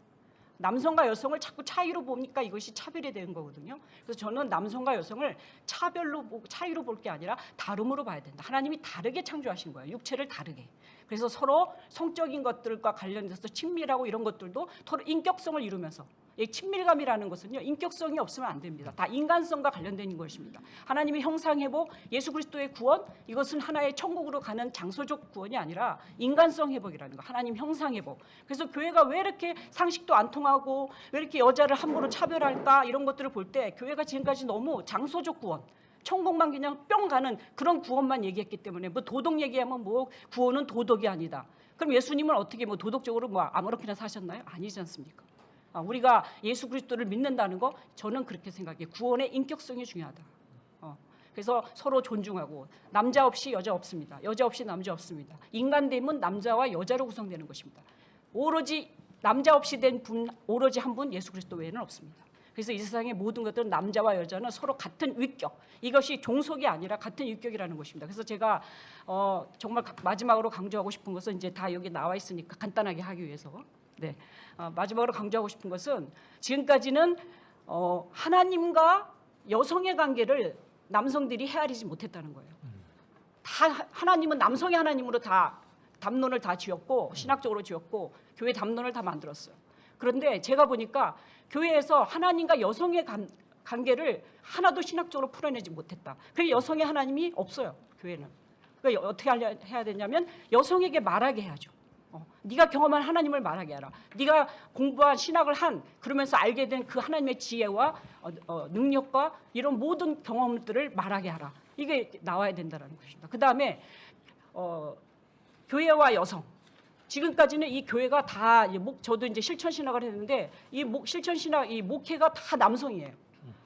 Speaker 4: 남성과 여성을 자꾸 차이로 보니까 이것이 차별이 되는 거거든요. 그래서 저는 남성과 여성을 차이로 볼 게 아니라 다름으로 봐야 된다. 하나님이 다르게 창조하신 거예요. 육체를 다르게. 그래서 서로 성적인 것들과 관련돼서 친밀하고 이런 것들도 서로 인격성을 이루면서, 이 친밀감이라는 것은요, 인격성이 없으면 안 됩니다. 다 인간성과 관련된 것입니다. 하나님의 형상회복, 예수 그리스도의 구원, 이것은 하나의 천국으로 가는 장소적 구원이 아니라 인간성 회복이라는 거, 하나님 형상회복. 그래서 교회가 왜 이렇게 상식도 안 통하고 왜 이렇게 여자를 함부로 차별할까, 이런 것들을 볼 때 교회가 지금까지 너무 장소적 구원, 천국만 그냥 뿅 가는 그런 구원만 얘기했기 때문에, 뭐 도덕 얘기하면 뭐 구원은 도덕이 아니다. 그럼 예수님은 어떻게 뭐 도덕적으로 뭐 아무렇게나 사셨나요? 아니지 않습니까? 우리가 예수 그리스도를 믿는다는 거, 저는 그렇게 생각해요. 구원의 인격성이 중요하다. 그래서 서로 존중하고, 남자 없이 여자 없습니다. 여자 없이 남자 없습니다. 인간됨은 남자와 여자로 구성되는 것입니다. 오로지 남자 없이 된 분, 오로지 한 분, 예수 그리스도 외에는 없습니다. 그래서 이 세상의 모든 것들은 남자와 여자는 서로 같은 위격, 이것이 종속이 아니라 같은 위격이라는 것입니다. 그래서 제가 정말 마지막으로 강조하고 싶은 것은, 이제 다 여기 나와 있으니까 간단하게 하기 위해서, 네, 마지막으로 강조하고 싶은 것은, 지금까지는 하나님과 여성의 관계를 남성들이 헤아리지 못했다는 거예요. 다 하나님은 남성의 하나님으로 다 담론을 다 지었고, 신학적으로 지었고, 교회 담론을 다 만들었어요. 그런데 제가 보니까 교회에서 하나님과 여성의 관계를 하나도 신학적으로 풀어내지 못했다. 그래서 여성의 하나님이 없어요, 교회는. 그러니까 어떻게 해야 되냐면 여성에게 말하게 해야죠. 네가 경험한 하나님을 말하게 하라. 네가 공부한 신학을 그러면서 알게 된 그 하나님의 지혜와 능력과 이런 모든 경험들을 말하게 하라. 이게 나와야 된다는 것입니다. 그 다음에 교회와 여성. 지금까지는 이 교회가 다, 저도 이제 실천 신학을 했는데, 이 실천 신학, 이 목회가 다 남성이에요.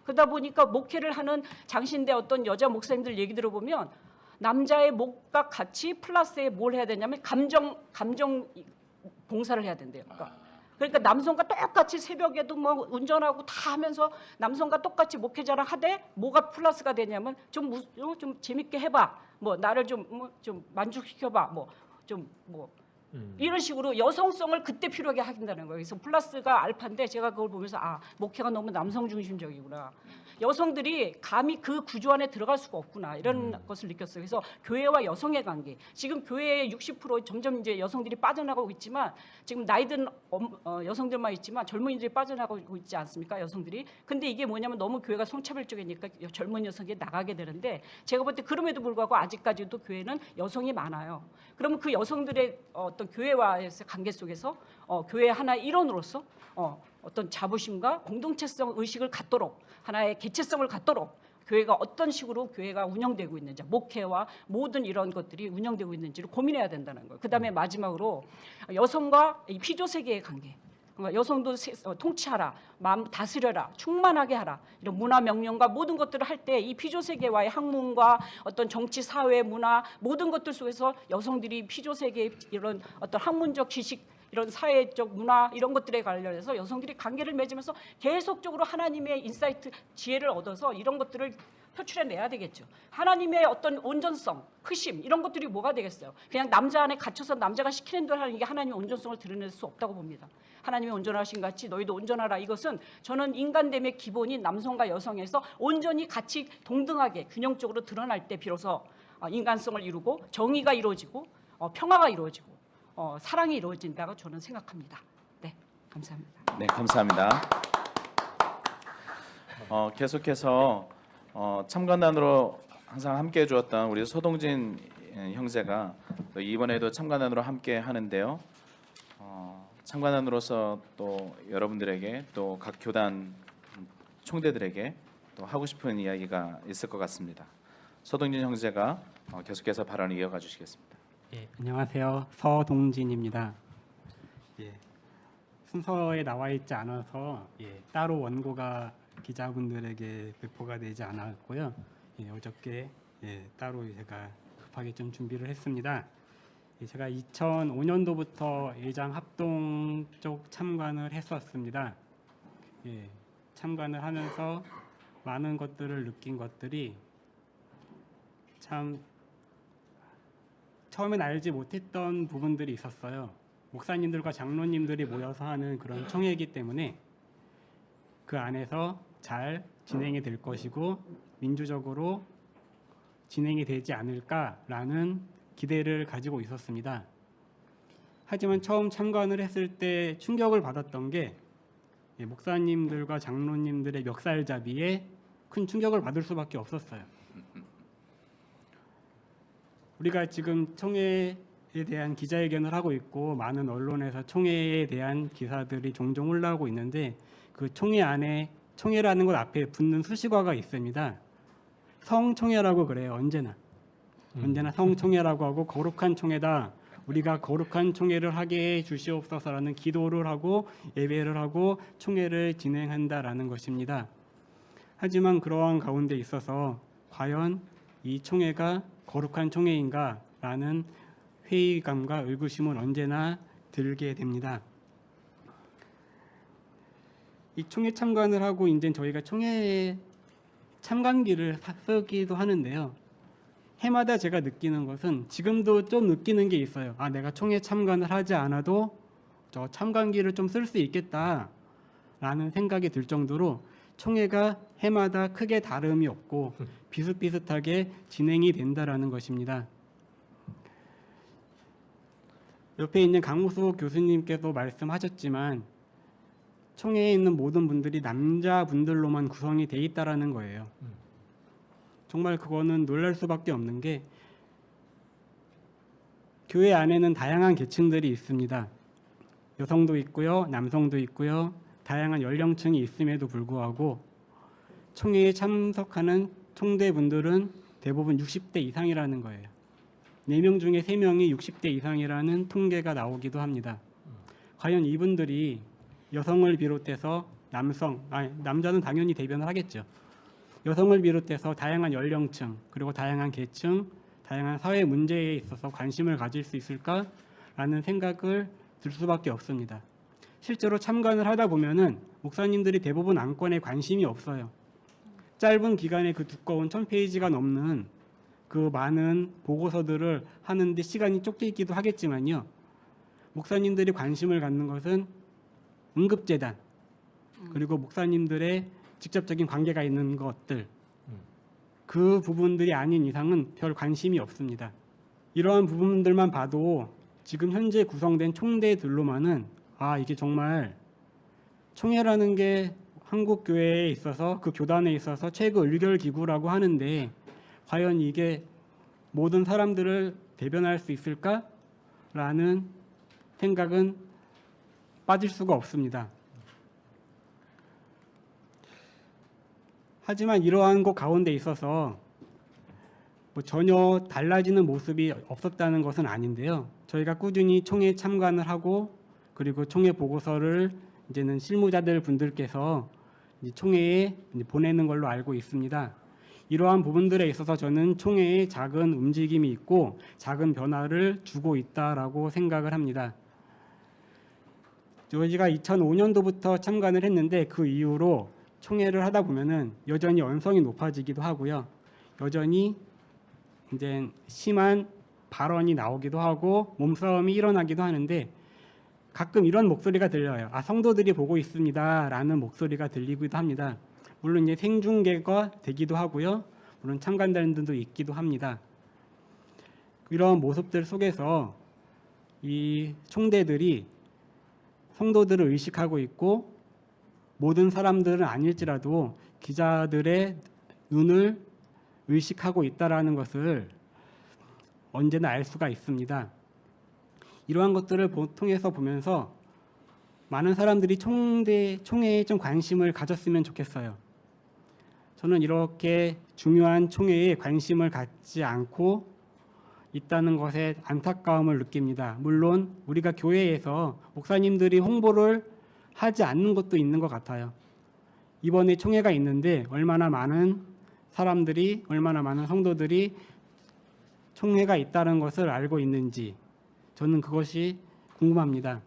Speaker 4: 그러다 보니까 목회를 하는 장신대 어떤 여자 목사님들 얘기 들어보면, 남자의 목과 같이 플러스에 뭘 해야 되냐면 감정 봉사를 해야 된대요. 그러니까 남성과 똑같이 새벽에도 뭐 운전하고 다 하면서 남성과 똑같이 목회자를 하되 뭐가 플러스가 되냐면 좀 재밌게 해봐. 뭐 나를 좀 만족시켜봐. 이런 식으로 여성성을 그때 필요하게 하긴다는 거예요. 그래서 플러스가 알파인데, 제가 그걸 보면서 목회가 너무 남성 중심적이구나. 여성들이 감히 그 구조 안에 들어갈 수가 없구나, 이런 것을 느꼈어요. 그래서 교회와 여성의 관계, 지금 교회의 60% 점점 이제 여성들이 빠져나가고 있지만, 지금 나이든 여성들만 있지만 젊은이들이 빠져나가고 있지 않습니까, 여성들이. 근데 이게 뭐냐면 너무 교회가 성차별적이니까 젊은 여성이 나가게 되는데, 제가 볼 때 그럼에도 불구하고 아직까지도 교회는 여성이 많아요. 그러면 그 여성들의 어떤 교회와의 관계 속에서 교회 하나의 일원으로서 어떤 자부심과 공동체성 의식을 갖도록, 하나의 개체성을 갖도록 교회가 어떤 식으로 교회가 운영되고 있는지, 목회와 모든 이런 것들이 운영되고 있는지를 고민해야 된다는 거예요. 그다음에 마지막으로 여성과 이 피조 세계의 관계. 그러니까 여성도 통치하라, 마음 다스려라, 충만하게 하라, 이런 문화 명령과 모든 것들을 할 때 이 피조 세계와의 학문과 어떤 정치, 사회, 문화 모든 것들 속에서 여성들이 피조 세계의 이런 어떤 학문적 지식, 이런 사회적 문화 이런 것들에 관련해서 여성들이 관계를 맺으면서 계속적으로 하나님의 인사이트, 지혜를 얻어서 이런 것들을 표출해내야 되겠죠. 하나님의 어떤 온전성, 흐심 이런 것들이 뭐가 되겠어요. 그냥 남자 안에 갇혀서 남자가 시키는 대로 하는 게 하나님의 온전성을 드러낼 수 없다고 봅니다. 하나님의 온전하신 같이 너희도 온전하라. 이것은 저는 인간됨의 기본인 남성과 여성에서 온전히 같이 동등하게 균형적으로 드러날 때 비로소 인간성을 이루고 정의가 이루어지고 평화가 이루어지고 사랑이 이루어진다고 저는 생각합니다. 네, 감사합니다.
Speaker 1: 네, 감사합니다. 계속해서 참관단으로 항상 함께해 주었던 우리 서동진 형제가 또 이번에도 참관단으로 함께 하는데요. 참관단으로서 또 여러분들에게 또 각 교단 총대들에게 또 하고 싶은 이야기가 있을 것 같습니다. 서동진 형제가 계속해서 발언을 이어가 주시겠습니다.
Speaker 5: 예, 안녕하세요. 서동진입니다. 예, 순서에 나와 있지 않아서 따로 원고가 기자분들에게 배포가 되지 않았고요. 어저께 따로 제가 급하게 좀 준비를 했습니다. 제가 2005년도부터 예장 합동 쪽 참관을 했었습니다. 참관을 하면서 많은 것들을 느낀 것들이 참 처음엔 알지 못했던 부분들이 있었어요. 목사님들과 장로님들이 모여서 하는 그런 총회이기 때문에 그 안에서 잘 진행이 될 것이고 민주적으로 진행이 되지 않을까라는 기대를 가지고 있었습니다. 하지만 처음 참관을 했을 때 충격을 받았던 게 목사님들과 장로님들의 멱살잡이에 큰 충격을 받을 수밖에 없었어요. 우리가 지금 총회에 대한 기자회견을 하고 있고 많은 언론에서 총회에 대한 기사들이 종종 올라오고 있는데 그 총회 안에 총회라는 것 앞에 붙는 수식어가 있습니다. 성총회라고 그래요. 언제나 성총회라고 하고 거룩한 총회다. 우리가 거룩한 총회를 하게 해 주시옵소서라는 기도를 하고 예배를 하고 총회를 진행한다라는 것입니다. 하지만 그러한 가운데 있어서 과연 이 총회가 거룩한 총회인가라는 회의감과 의구심은 언제나 들게 됩니다. 이 총회 참관을 하고 이제 저희가 총회 참관기를 쓰기도 하는데요. 해마다 제가 느끼는 것은 지금도 좀 느끼는 게 있어요. 아, 내가 총회 참관을 하지 않아도 저 참관기를 좀 쓸 수 있겠다라는 생각이 들 정도로 총회가 해마다 크게 다름이 없고 비슷비슷하게 진행이 된다라는 것입니다. 옆에 있는 강무수 교수님께서 말씀하셨지만 총회에 있는 모든 분들이 남자분들로만 구성이 돼 있다라는 거예요. 정말 그거는 놀랄 수밖에 없는 게 교회 안에는 다양한 계층들이 있습니다. 여성도 있고요, 남성도 있고요, 다양한 연령층이 있음에도 불구하고 총회에 참석하는 총대분들은 대부분 60대 이상이라는 거예요. 4명 중에 3명이 60대 이상이라는 통계가 나오기도 합니다. 과연 이분들이 여성을 비롯해서 남자는 당연히 대변을 하겠죠. 여성을 비롯해서 다양한 연령층 그리고 다양한 계층, 다양한 사회 문제에 있어서 관심을 가질 수 있을까라는 생각을 들 수밖에 없습니다. 실제로 참관을 하다 보면은 목사님들이 대부분 안건에 관심이 없어요. 짧은 기간에 그 두꺼운 1000페이지가 넘는 그 많은 보고서들을 하는데 시간이 쫓기기도 하겠지만요. 목사님들이 관심을 갖는 것은 응급재단 그리고 목사님들의 직접적인 관계가 있는 것들 그 부분들이 아닌 이상은 별 관심이 없습니다. 이러한 부분들만 봐도 지금 현재 구성된 총대들로만은 이게 정말 총회라는 게 한국 교회에 있어서 그 교단에 있어서 최고 의결 기구라고 하는데 과연 이게 모든 사람들을 대변할 수 있을까라는 생각은 빠질 수가 없습니다. 하지만 이러한 것 가운데 있어서 전혀 달라지는 모습이 없었다는 것은 아닌데요. 저희가 꾸준히 총회 참관을 하고 그리고 총회 보고서를 이제는 실무자들 분들께서 총회에 보내는 걸로 알고 있습니다. 이러한 부분들에 있어서 저는 총회에 작은 움직임이 있고 작은 변화를 주고 있다라고 생각을 합니다. 저희가 2005년도부터 참관을 했는데 그 이후로 총회를 하다 보면은 여전히 언성이 높아지기도 하고요. 여전히 이제 심한 발언이 나오기도 하고 몸싸움이 일어나기도 하는데 가끔 이런 목소리가 들려요. 성도들이 보고 있습니다라는 목소리가 들리기도 합니다. 물론 이제 생중계가 되기도 하고요. 물론 참관단들도 있기도 합니다. 이런 모습들 속에서 이 총대들이 성도들을 의식하고 있고 모든 사람들은 아닐지라도 기자들의 눈을 의식하고 있다라는 것을 언제나 알 수가 있습니다. 이러한 것들을 통해서 보면서 많은 사람들이 총회에 좀 관심을 가졌으면 좋겠어요. 저는 이렇게 중요한 총회에 관심을 갖지 않고 있다는 것에 안타까움을 느낍니다. 물론 우리가 교회에서 목사님들이 홍보를 하지 않는 것도 있는 것 같아요. 이번에 총회가 있는데 얼마나 많은 사람들이, 얼마나 많은 성도들이 총회가 있다는 것을 알고 있는지 저는 그것이 궁금합니다.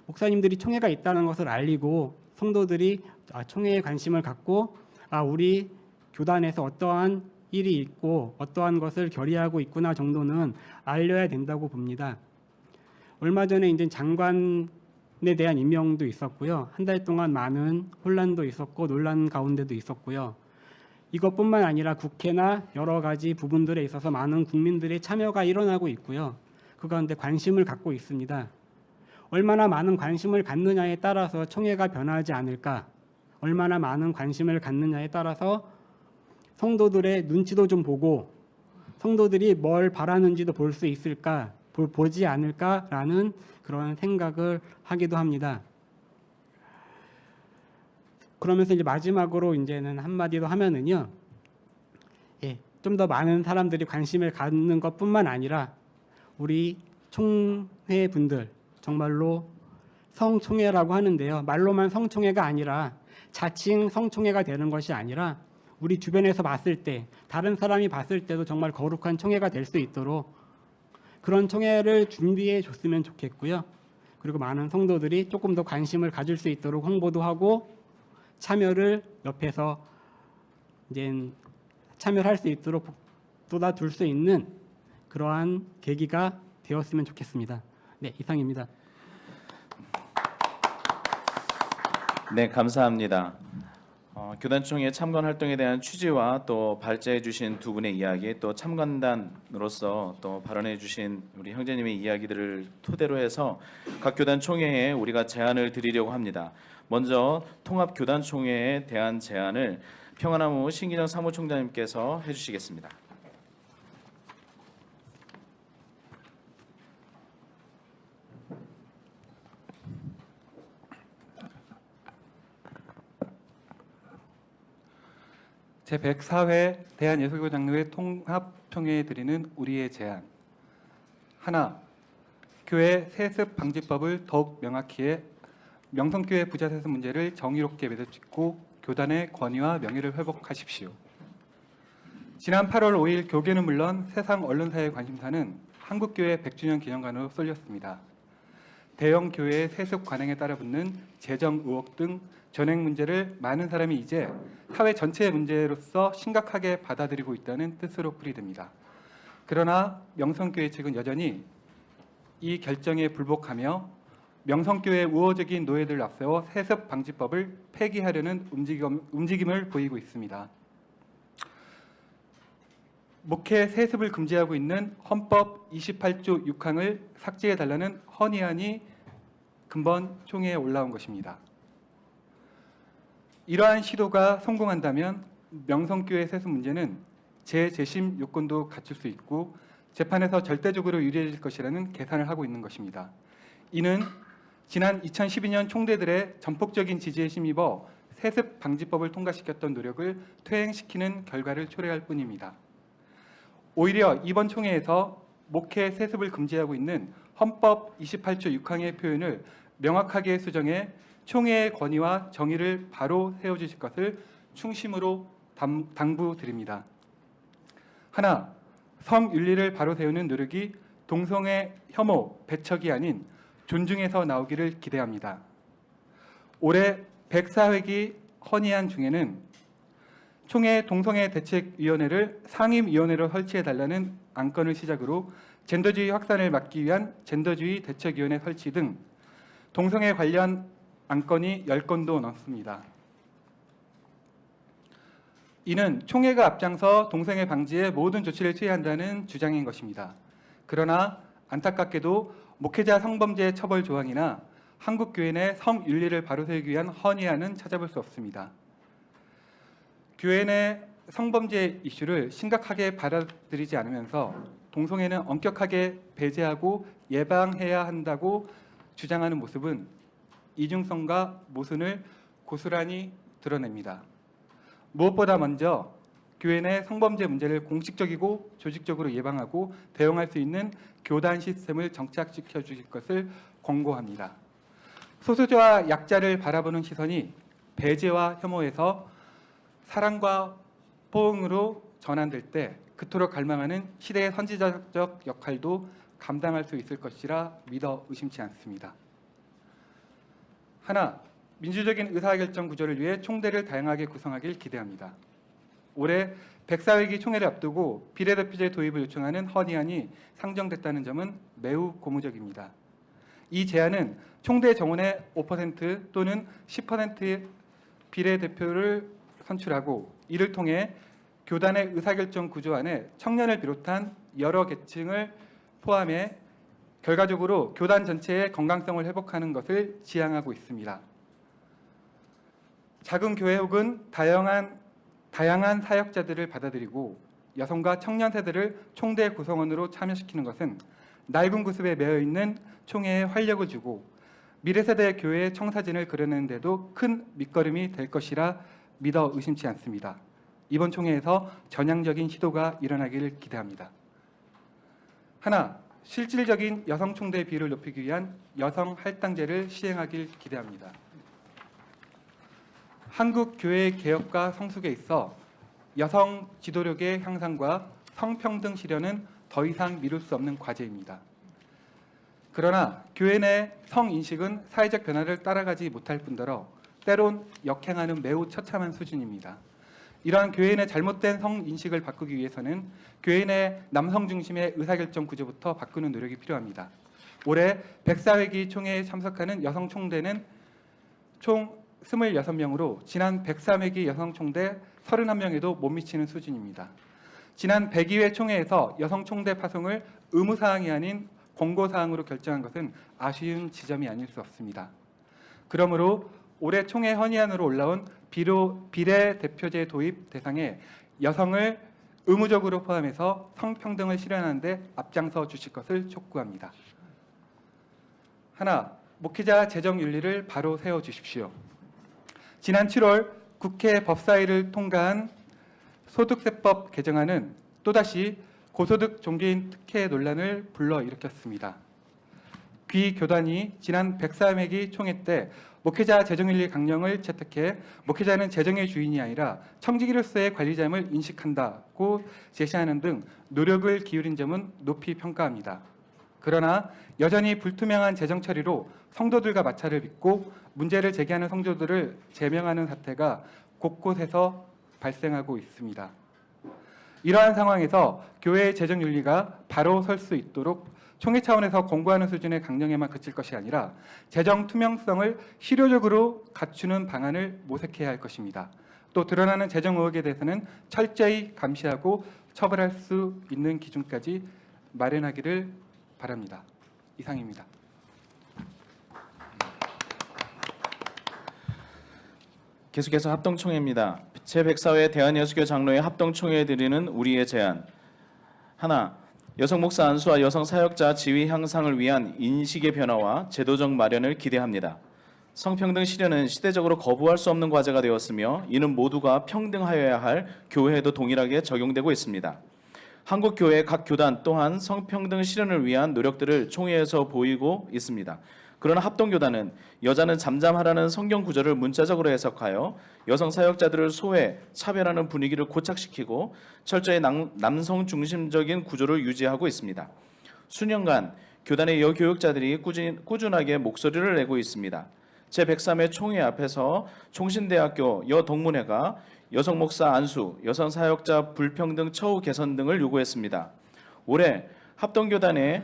Speaker 5: 목사님들이 총회가 있다는 것을 알리고 성도들이 총회에 관심을 갖고 우리 교단에서 어떠한 일이 있고 어떠한 것을 결의하고 있구나 정도는 알려야 된다고 봅니다. 얼마 전에 이제 장관에 대한 임명도 있었고요. 한 달 동안 많은 혼란도 있었고 논란 가운데도 있었고요. 이것뿐만 아니라 국회나 여러 가지 부분들에 있어서 많은 국민들의 참여가 일어나고 있고요. 그 가운데 관심을 갖고 있습니다. 얼마나 많은 관심을 갖느냐에 따라서 총회가 변하지 않을까, 얼마나 많은 관심을 갖느냐에 따라서 성도들의 눈치도 좀 보고 성도들이 뭘 바라는지도 볼 수 있을까, 보지 않을까라는 그런 생각을 하기도 합니다. 그러면서 이제 마지막으로 이제는 한마디 더 하면은요, 좀 더 많은 사람들이 관심을 갖는 것뿐만 아니라 우리 총회 분들 정말로 성총회라고 하는데요. 말로만 성총회가 아니라 자칭 성총회가 되는 것이 아니라 우리 주변에서 봤을 때 다른 사람이 봤을 때도 정말 거룩한 총회가 될 수 있도록 그런 총회를 준비해 줬으면 좋겠고요. 그리고 많은 성도들이 조금 더 관심을 가질 수 있도록 홍보도 하고 참여를 옆에서 이제 참여를 할 수 있도록 돋아둘 수 있는 그러한 계기가 되었으면 좋겠습니다. 네, 이상입니다.
Speaker 1: 네, 감사합니다. 교단총회 참관 활동에 대한 취지와 또 발제해 주신 두 분의 이야기, 또 참관단으로서 또 발언해 주신 우리 형제님의 이야기들을 토대로 해서 각 교단 총회에 우리가 제안을 드리려고 합니다. 먼저 통합 교단 총회에 대한 제안을 평안나무 신기정 사무총장님께서 해주시겠습니다.
Speaker 6: 제104회 대한예수교 장로회 통합총회에 드리는 우리의 제안. 하나, 교회 세습 방지법을 더욱 명확히 해 명성교회 부자 세습 문제를 정의롭게 매듭짓고 교단의 권위와 명예를 회복하십시오. 지난 8월 5일 교계는 물론 세상 언론사의 관심사는 한국교회 100주년 기념관으로 쏠렸습니다. 대형 교회의 세습 관행에 따라 붙는 재정 의혹 등 전행 문제를 많은 사람이 이제 사회 전체의 문제로서 심각하게 받아들이고 있다는 뜻으로 풀이됩니다. 그러나 명성교회 측은 여전히 이 결정에 불복하며 명성교회의 우호적인 노예들을 앞세워 세습 방지법을 폐기하려는 움직임을 보이고 있습니다. 목회 세습을 금지하고 있는 헌법 28조 6항을 삭제해달라는 헌의안이 근본 총회에 올라온 것입니다. 이러한 시도가 성공한다면 명성교회 세습 문제는 재심 요건도 갖출 수 있고 재판에서 절대적으로 유리해질 것이라는 계산을 하고 있는 것입니다. 이는 지난 2012년 총대들의 전폭적인 지지에 힘입어 세습 방지법을 통과시켰던 노력을 퇴행시키는 결과를 초래할 뿐입니다. 오히려 이번 총회에서 목회 세습을 금지하고 있는 헌법 28조 6항의 표현을 명확하게 수정해 총회의 권위와 정의를 바로 세워주실 것을 충심으로 당부드립니다. 하나, 성윤리를 바로 세우는 노력이 동성애 혐오, 배척이 아닌 존중에서 나오기를 기대합니다. 올해 104회기 헌의안 중에는 총회 동성애 대책위원회를 상임위원회로 설치해달라는 안건을 시작으로 젠더주의 확산을 막기 위한 젠더주의 대책위원회 설치 등 동성애 관련 안건이 10건도 넘습니다. 이는 총회가 앞장서 동성애 방지에 모든 조치를 취해야 한다는 주장인 것입니다. 그러나 안타깝게도 목회자 성범죄 처벌 조항이나 한국교회 내 성윤리를 바로 세우기 위한 헌의안은 찾아볼 수 없습니다. 교회 내 성범죄 이슈를 심각하게 받아들이지 않으면서 동성애는 엄격하게 배제하고 예방해야 한다고 주장하는 모습은 이중성과 모순을 고스란히 드러냅니다. 무엇보다 먼저 교회 내 성범죄 문제를 공식적이고 조직적으로 예방하고 대응할 수 있는 교단 시스템을 정착시켜 주실 것을 권고합니다. 소수자와 약자를 바라보는 시선이 배제와 혐오에서 사랑과 포옹으로 전환될 때 그토록 갈망하는 시대의 선지자적 역할도 감당할 수 있을 것이라 믿어 의심치 않습니다. 하나, 민주적인 의사결정 구조를 위해 총대를 다양하게 구성하길 기대합니다. 올해 104회기 총회를 앞두고 비례대표제 도입을 요청하는 헌의안이 상정됐다는 점은 매우 고무적입니다. 이 제안은 총대 정원의 5% 또는 10%의 비례대표를 선출하고 이를 통해 교단의 의사결정 구조 안에 청년을 비롯한 여러 계층을 포함해 결과적으로 교단 전체의 건강성을 회복하는 것을 지향하고 있습니다. 작은 교회 혹은 다양한 사역자들을 받아들이고 여성과 청년 세대를 총대 구성원으로 참여시키는 것은 낡은 구습에 매여 있는 총회에 활력을 주고 미래 세대의 교회의 청사진을 그려내는 데도 큰 밑거름이 될 것이라 믿어 의심치 않습니다. 이번 총회에서 전향적인 시도가 일어나기를 기대합니다. 하나, 실질적인 여성 총대 비율을 높이기 위한 여성 할당제를 시행하길 기대합니다. 한국 교회 개혁과 성숙에 있어 여성 지도력의 향상과 성평등 실현은 더 이상 미룰 수 없는 과제입니다. 그러나 교회 내 성인식은 사회적 변화를 따라가지 못할 뿐더러 때론 역행하는 매우 처참한 수준입니다. 이러한 교회인의 잘못된 성인식을 바꾸기 위해서는 교회인의 남성 중심의 의사결정 구조부터 바꾸는 노력이 필요합니다. 올해 104회기 총회에 참석하는 여성 총대는 총 26명으로 지난 103회기 여성 총대 31명에도 못 미치는 수준입니다. 지난 102회 총회에서 여성 총대 파송을 의무사항이 아닌 권고사항으로 결정한 것은 아쉬운 지점이 아닐 수 없습니다. 그러므로 올해 총회 헌의안으로 올라온 비례대표제 도입 대상에 여성을 의무적으로 포함해서 성평등을 실현하는 데 앞장서 주실 것을 촉구합니다. 하나, 목회자 재정윤리를 바로 세워주십시오. 지난 7월 국회 법사위를 통과한 소득세법 개정안은 또다시 고소득 종교인 특혜 논란을 불러일으켰습니다. 귀 교단이 지난 103회기 총회 때 목회자 재정윤리 강령을 채택해 목회자는 재정의 주인이 아니라 청지기로서의 관리자임을 인식한다고 제시하는 등 노력을 기울인 점은 높이 평가합니다. 그러나 여전히 불투명한 재정 처리로 성도들과 마찰을 빚고 문제를 제기하는 성도들을 제명하는 사태가 곳곳에서 발생하고 있습니다. 이러한 상황에서 교회의 재정 윤리가 바로 설 수 있도록 총회 차원에서 권고하는 수준의 강령에만 그칠 것이 아니라 재정 투명성을 실효적으로 갖추는 방안을 모색해야 할 것입니다. 또 드러나는 재정 의혹에 대해서는 철저히 감시하고 처벌할 수 있는 기준까지 마련하기를 바랍니다. 이상입니다.
Speaker 1: 계속해서 합동총회입니다. 제104회 대한여수교 장로회 합동총회에 드리는 우리의 제안. 하나, 여성 목사 안수와 여성 사역자 지위 향상을 위한 인식의 변화와 제도적 마련을 기대합니다. 성평등 실현은 시대적으로 거부할 수 없는 과제가 되었으며 이는 모두가 평등하여야 할 교회에도 동일하게 적용되고 있습니다. 한국 교회 각 교단 또한 성평등 실현을 위한 노력들을 총회에서 보이고 있습니다. 그러나 합동교단은 여자는 잠잠하라는 성경 구절을 문자적으로 해석하여 여성 사역자들을 소외, 차별하는 분위기를 고착시키고 철저히 남성 중심적인 구조를 유지하고 있습니다. 수년간 교단의 여교육자들이 꾸준하게 목소리를 내고 있습니다. 제103회 총회 앞에서 총신대학교 여동문회가 여성 목사 안수, 여성 사역자 불평등 처우 개선 등을 요구했습니다. 올해 합동교단의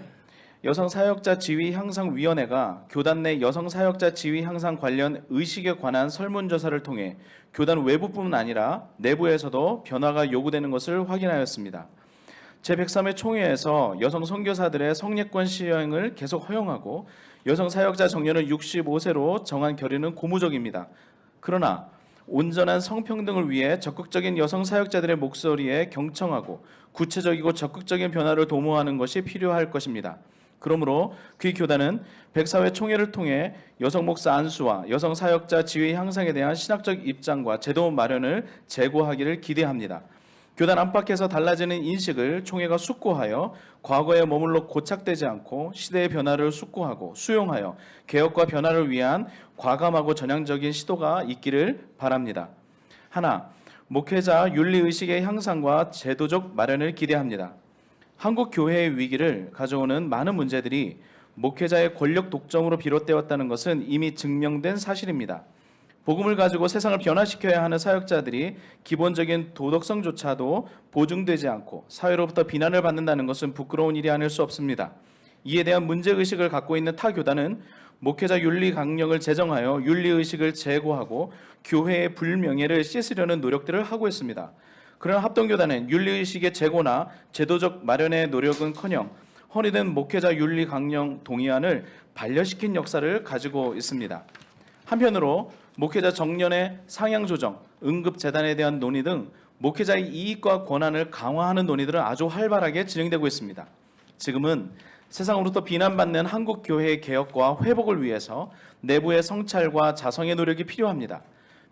Speaker 1: 여성 사역자 지위 향상 위원회가 교단 내 여성 사역자 지위 향상 관련 의식에 관한 설문조사를 통해 교단 외부뿐만 아니라 내부에서도 변화가 요구되는 것을 확인하였습니다. 제103회 총회에서 여성 선교사들의 성례권 시행을 계속 허용하고 여성 사역자 정년을 65세로 정한 결의는 고무적입니다. 그러나 온전한 성평등을 위해 적극적인 여성 사역자들의 목소리에 경청하고 구체적이고 적극적인 변화를 도모하는 것이 필요할 것입니다. 그러므로 귀 교단은 104회 총회를 통해 여성 목사 안수와 여성 사역자 지위 향상에 대한 신학적 입장과 제도 마련을 제고하기를 기대합니다. 교단 안팎에서 달라지는 인식을 총회가 숙고하여 과거에 머물러 고착되지 않고 시대의 변화를 숙고하고 수용하여 개혁과 변화를 위한 과감하고 전향적인 시도가 있기를 바랍니다. 하나, 목회자 윤리의식의 향상과 제도적 마련을 기대합니다. 한국 교회의 위기를 가져오는 많은 문제들이 목회자의 권력 독점으로 비롯되었다는 것은 이미 증명된 사실입니다. 복음을 가지고 세상을 변화시켜야 하는 사역자들이 기본적인 도덕성조차도 보증되지 않고 사회로부터 비난을 받는다는 것은 부끄러운 일이 아닐 수 없습니다. 이에 대한 문제의식을 갖고 있는 타 교단은 목회자 윤리 강령을 제정하여 윤리의식을 제고하고 교회의 불명예를 씻으려는 노력들을 하고 있습니다. 그러나 합동교단은 윤리의식의 제고나 제도적 마련의 노력은커녕 허니든 목회자 윤리 강령 동의안을 반려시킨 역사를 가지고 있습니다. 한편으로 목회자 정년의 상향 조정, 응급 재단에 대한 논의 등 목회자의 이익과 권한을 강화하는 논의들은 아주 활발하게 진행되고 있습니다. 지금은 세상으로부터 비난받는 한국 교회의 개혁과 회복을 위해서 내부의 성찰과 자성의 노력이 필요합니다.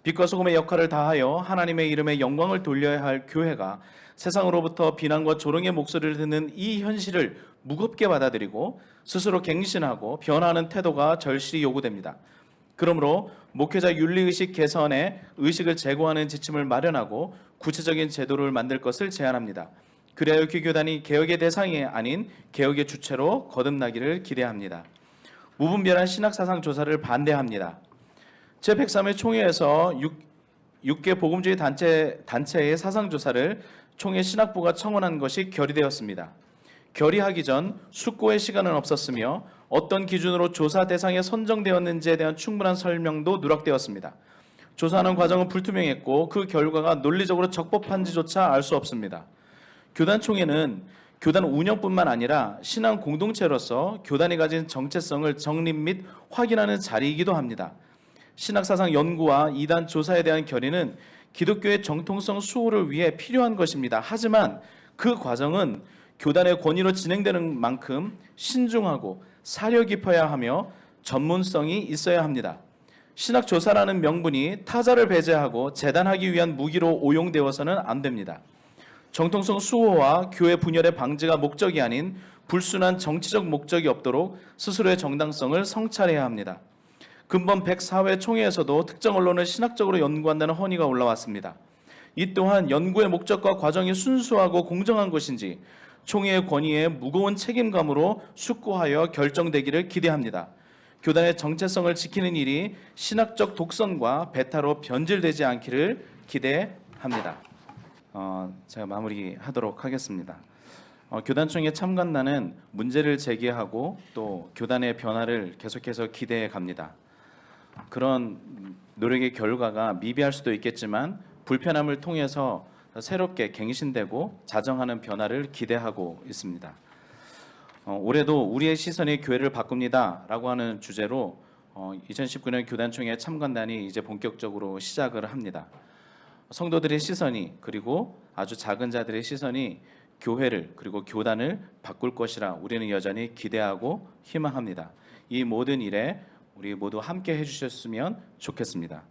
Speaker 1: 빛과 소금의 역할을 다하여 하나님의 이름에 영광을 돌려야 할 교회가 세상으로부터 비난과 조롱의 목소리를 듣는 이 현실을 무겁게 받아들이고 스스로 갱신하고 변화하는 태도가 절실히 요구됩니다. 그러므로 목회자 윤리의식 개선에 의식을 제고하는 지침을 마련하고 구체적인 제도를 만들 것을 제안합니다. 그래야 교교단이 개혁의 대상이 아닌 개혁의 주체로 거듭나기를 기대합니다. 무분별한 신학사상 조사를 반대합니다. 제103회 총회에서 6개 복음주의 단체의 사상조사를 총회 신학부가 청원한 것이 결의되었습니다. 결의하기 전 숙고의 시간은 없었으며 어떤 기준으로 조사 대상에 선정되었는지에 대한 충분한 설명도 누락되었습니다. 조사하는 과정은 불투명했고 그 결과가 논리적으로 적법한지조차 알 수 없습니다. 교단총회는 교단 운영뿐만 아니라 신앙 공동체로서 교단이 가진 정체성을 정립 및 확인하는 자리이기도 합니다. 신학사상 연구와 이단 조사에 대한 결의는 기독교의 정통성 수호를 위해 필요한 것입니다. 하지만 그 과정은 교단의 권위로 진행되는 만큼 신중하고 사려 깊어야 하며 전문성이 있어야 합니다. 신학조사라는 명분이 타자를 배제하고 재단하기 위한 무기로 오용되어서는 안 됩니다. 정통성 수호와 교회 분열의 방지가 목적이 아닌 불순한 정치적 목적이 없도록 스스로의 정당성을 성찰해야 합니다. 근본 104회 총회에서도 특정 언론을 신학적으로 연구한다는 허니가 올라왔습니다. 이 또한 연구의 목적과 과정이 순수하고 공정한 것인지 총회의 권위에 무거운 책임감으로 숙고하여 결정되기를 기대합니다. 교단의 정체성을 지키는 일이 신학적 독선과 배타로 변질되지 않기를 기대합니다. 제가 마무리하도록 하겠습니다. 교단총회 참관단은 문제를 제기하고 또 교단의 변화를 계속해서 기대해 갑니다. 그런 노력의 결과가 미비할 수도 있겠지만 불편함을 통해서 새롭게 갱신되고 자정하는 변화를 기대하고 있습니다. 올해도 우리의 시선이 교회를 바꿉니다 라고 하는 주제로 2019년 교단총회 참관단이 이제 본격적으로 시작을 합니다. 성도들의 시선이 그리고 아주 작은 자들의 시선이 교회를 그리고 교단을 바꿀 것이라 우리는 여전히 기대하고 희망합니다. 이 모든 일에 우리 모두 함께 해주셨으면 좋겠습니다.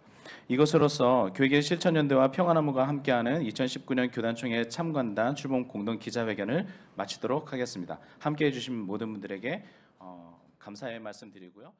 Speaker 1: 이것으로서 교회계 실천연대와 평안나무가 함께하는 2019년 교단총회 참관단 출범 공동 기자회견을 마치도록 하겠습니다. 함께해 주신 모든 분들에게 감사의 말씀드리고요.